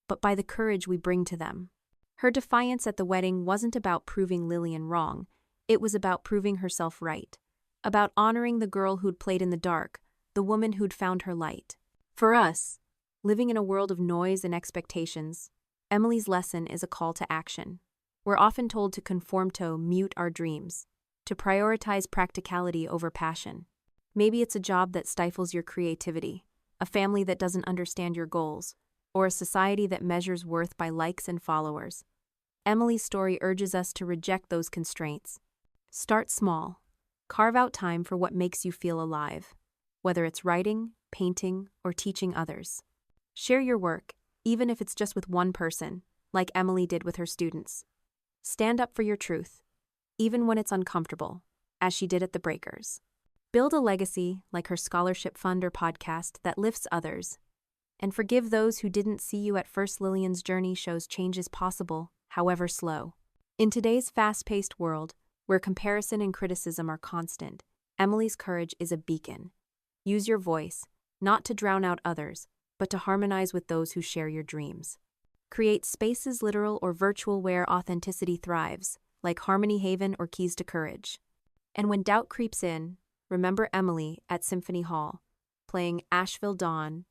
but by the courage we bring to them. Her defiance at the wedding wasn't about proving Lillian wrong, it was about proving herself right, about honoring the girl who'd played in the dark, the woman who'd found her light. For us, living in a world of noise and expectations, Emily's lesson is a call to action. We're often told to conform to mute our dreams, to prioritize practicality over passion. Maybe it's a job that stifles your creativity, a family that doesn't understand your goals, or a society that measures worth by likes and followers. Emily's story urges us to reject those constraints. Start small. Carve out time for what makes you feel alive, whether it's writing, painting, or teaching others. Share your work, even if it's just with one person, like Emily did with her students. Stand up for your truth, even when it's uncomfortable, as she did at the Breakers. Build a legacy, like her scholarship fund or podcast, that lifts others. And forgive those who didn't see you at first. Lillian's journey shows change is possible, however slow. In today's fast-paced world, where comparison and criticism are constant, Emily's courage is a beacon. Use your voice, not to drown out others, but to harmonize with those who share your dreams. Create spaces, literal or virtual, where authenticity thrives, like Harmony Haven or Keys to Courage. And when doubt creeps in, remember Emily at Symphony Hall, playing Asheville Dawn,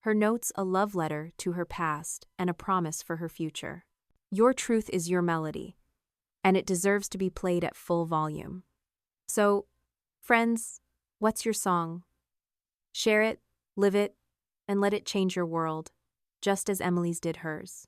her notes a love letter to her past and a promise for her future. Your truth is your melody, and it deserves to be played at full volume. So, friends, what's your song? Share it, live it, and let it change your world, just as Emily's did hers.